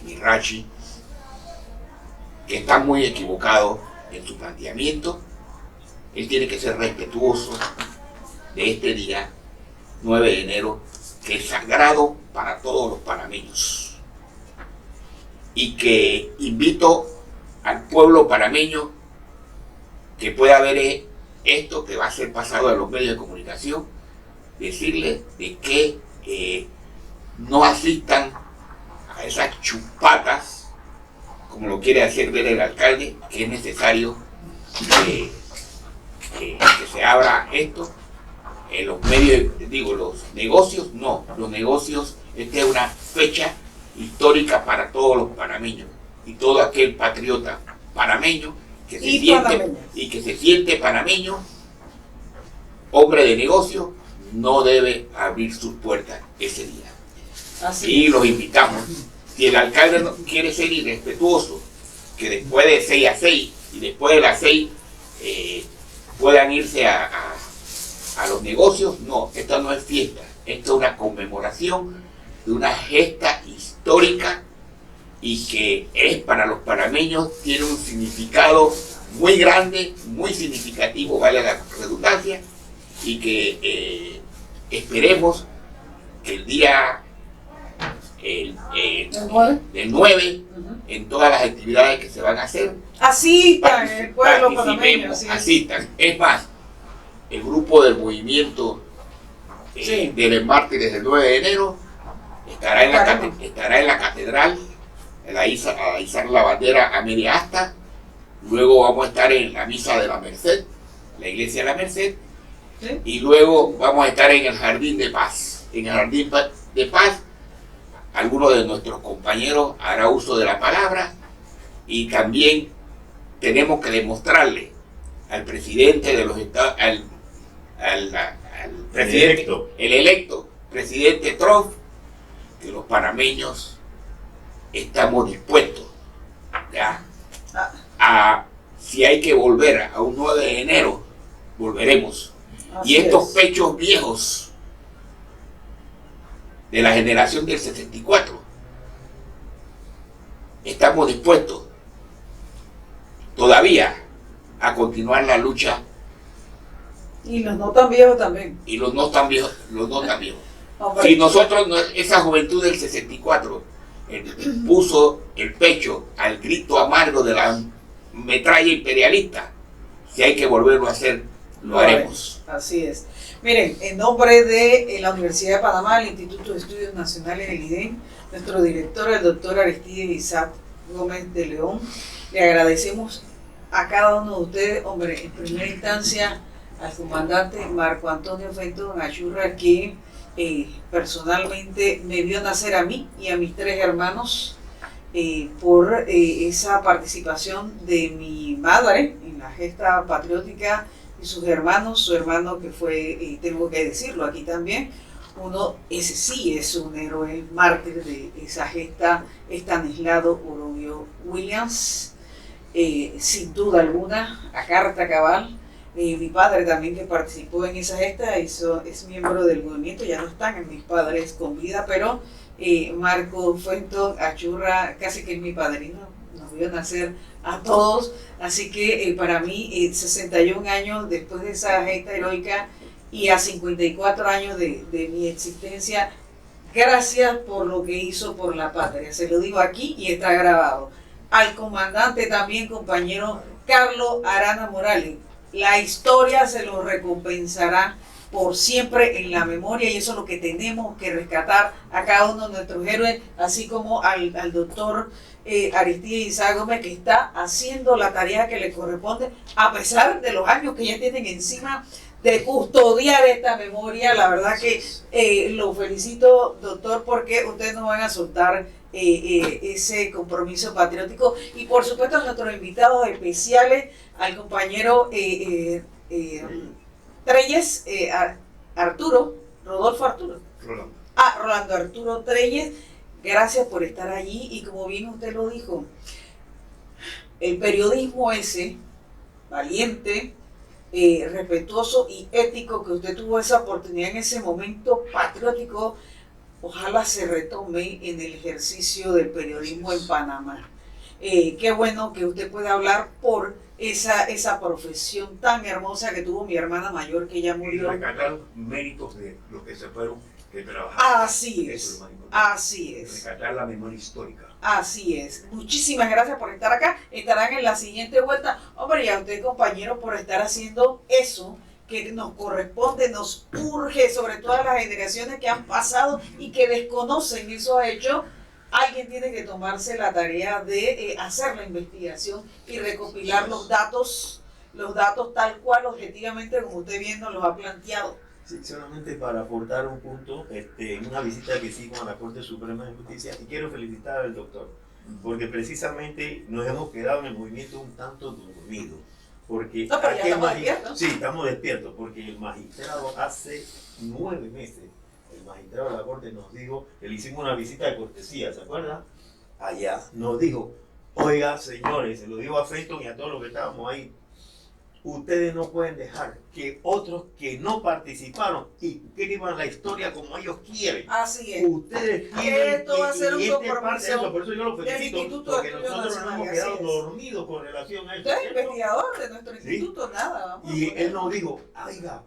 Mirachi, que está muy equivocado en su planteamiento. Él tiene que ser respetuoso de este día 9 de enero, que es sagrado para todos los panameños, y que invito al pueblo panameño que pueda ver esto que va a ser pasado a los medios de comunicación, decirle de que no asistan a esas chupatas como lo quiere hacer ver el alcalde, que es necesario que se abra esto. Los medios, los negocios, no, los negocios, esta es una fecha histórica para todos los panameños y todo aquel patriota panameño que se siente panameño, hombre de negocio, no debe abrir sus puertas ese día. Así Y los invitamos. Si el alcalde no quiere ser irrespetuoso, que después de 6 a 6 y después de las 6 puedan irse a los negocios, no, esta no es fiesta, esto es una conmemoración de una gesta histórica y que es para los panameños, tiene un significado muy grande, muy significativo, vale la redundancia, y que esperemos que el día del 9, en todas las actividades que se van a hacer, Asistan el pueblo panameño. participemos, Así es. asistan. Es más, el grupo del movimiento Sí. del mártires del 9 de enero estará en la catedral, a izar la bandera a media asta. Luego vamos a estar en la misa de la Merced, la iglesia de la Merced, Sí. y luego vamos a estar en el Jardín de Paz. En el Jardín de Paz, algunos de nuestros compañeros hará uso de la palabra y también tenemos que demostrarle al presidente de los Estados, al presidente, el electo presidente Trump, que los panameños estamos dispuestos, ¿ya? Si hay que volver a un 9 de enero, volveremos. Así Y estos es. pechos viejos de la generación del 64, estamos dispuestos todavía a continuar la lucha, Y los no tan viejos también. y los no tan viejos. Hombre, Si nosotros, esa juventud del 64, puso el pecho al grito amargo de la metralla imperialista. Si hay que volverlo a hacer, lo haremos. Así es. Miren, en nombre de la Universidad de Panamá, el Instituto de Estudios Nacionales del IDEN, nuestro director, el doctor Aristides Isaac Gómez de León, le agradecemos a cada uno de ustedes, hombre, en primera instancia al comandante Marco Antonio Fenton Achurra, que personalmente me vio nacer a mí y a mis 3 hermanos por esa participación de mi madre en la gesta patriótica y sus hermanos, su hermano que fue, tengo que decirlo aquí también, ese sí es un héroe mártir de esa gesta, Estanislao Orobio Williams, sin duda alguna, a carta cabal. Mi padre también, que participó en esa gesta, es miembro del movimiento, ya no están mis padres con vida, pero Marco Fenton Achurra casi que es mi padrino, nos vio nacer a todos, así que para mí 61 años después de esa gesta heroica y a 54 años de mi existencia, gracias por lo que hizo por la patria, se lo digo aquí y está grabado. Al comandante también, compañero Carlos Arana Morales, la historia se lo recompensará por siempre en la memoria, y eso es lo que tenemos que rescatar a cada uno de nuestros héroes, así como al doctor Aristides Isaac Gómez, que está haciendo la tarea que le corresponde a pesar de los años que ya tienen encima de custodiar esta memoria. La verdad que lo felicito, doctor, porque ustedes no van a soltar ese compromiso patriótico, y por supuesto a nuestros invitados especiales, al compañero Treyes, Rolando Arturo Treyes, gracias por estar allí. Y como bien usted lo dijo, el periodismo ese, valiente, respetuoso y ético, que usted tuvo esa oportunidad en ese momento patriótico, ojalá se retome en el ejercicio del periodismo en Panamá. Qué bueno que usted pueda hablar por esa profesión tan hermosa que tuvo mi hermana mayor, que ya murió. Y rescatar los méritos de los que se fueron, que trabajaron. Así es, eso es lo más importante. así es. Rescatar la memoria histórica. Así es. Muchísimas gracias por estar acá. Estarán en la siguiente vuelta. Hombre, y a usted, compañero, por estar haciendo eso que nos corresponde, nos urge, sobre todas las generaciones que han pasado y que desconocen esos hechos. Alguien tiene que tomarse la tarea de hacer la investigación y recopilar los datos tal cual, objetivamente, como usted bien nos los ha planteado. Sí, solamente para aportar un punto, en una visita que hicimos a la Corte Suprema de Justicia, y quiero felicitar al doctor, porque precisamente nos hemos quedado en el movimiento un tanto dormidos. Porque no, pero ya estamos despiertos. Sí, estamos despiertos, porque el magistrado hace 9 meses, el magistrado de la Corte nos dijo que le hicimos una visita de cortesía, ¿se acuerdan? Allá nos dijo, oiga señores, se lo digo a Fenton y a todos los que estábamos ahí, ustedes no pueden dejar que otros que no participaron escriban la historia como ellos quieren. Así es. Ustedes tienen esto va a ser un compromiso parte de eso, por eso yo lo felicito, Instituto porque de Estudios nosotros nos hemos Nacionales, quedado así es. dormidos con relación a eso. Usted es ¿cierto? investigador de nuestro instituto, Sí. nada. Vamos Y a poner. él nos dijo, oiga,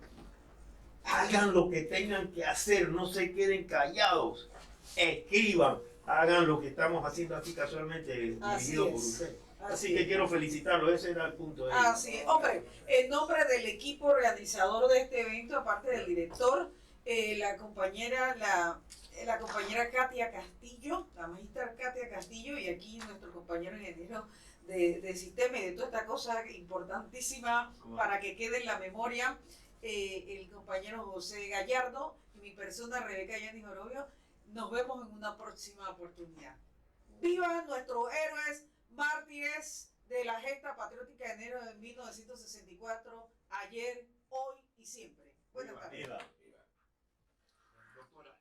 hagan lo que tengan que hacer, no se queden callados, escriban, hagan lo que estamos haciendo aquí casualmente, Así dirigido por es. usted. Así Así que quiero felicitarlo, ese era el punto de él. Así es. Hombre, en nombre del equipo organizador de este evento, aparte del director, la compañera Katia Castillo, la magistra Katia Castillo, y aquí nuestro compañero ingeniero de sistema y de toda esta cosa importantísima para que quede en la memoria, el compañero José Gallardo y mi persona Rebeca Yanis Orobio. Nos vemos en una próxima oportunidad. ¡Viva nuestros héroes mártires de la gesta patriótica de enero de 1964, ayer, hoy y siempre! Buenas tardes. Viva. Doctora.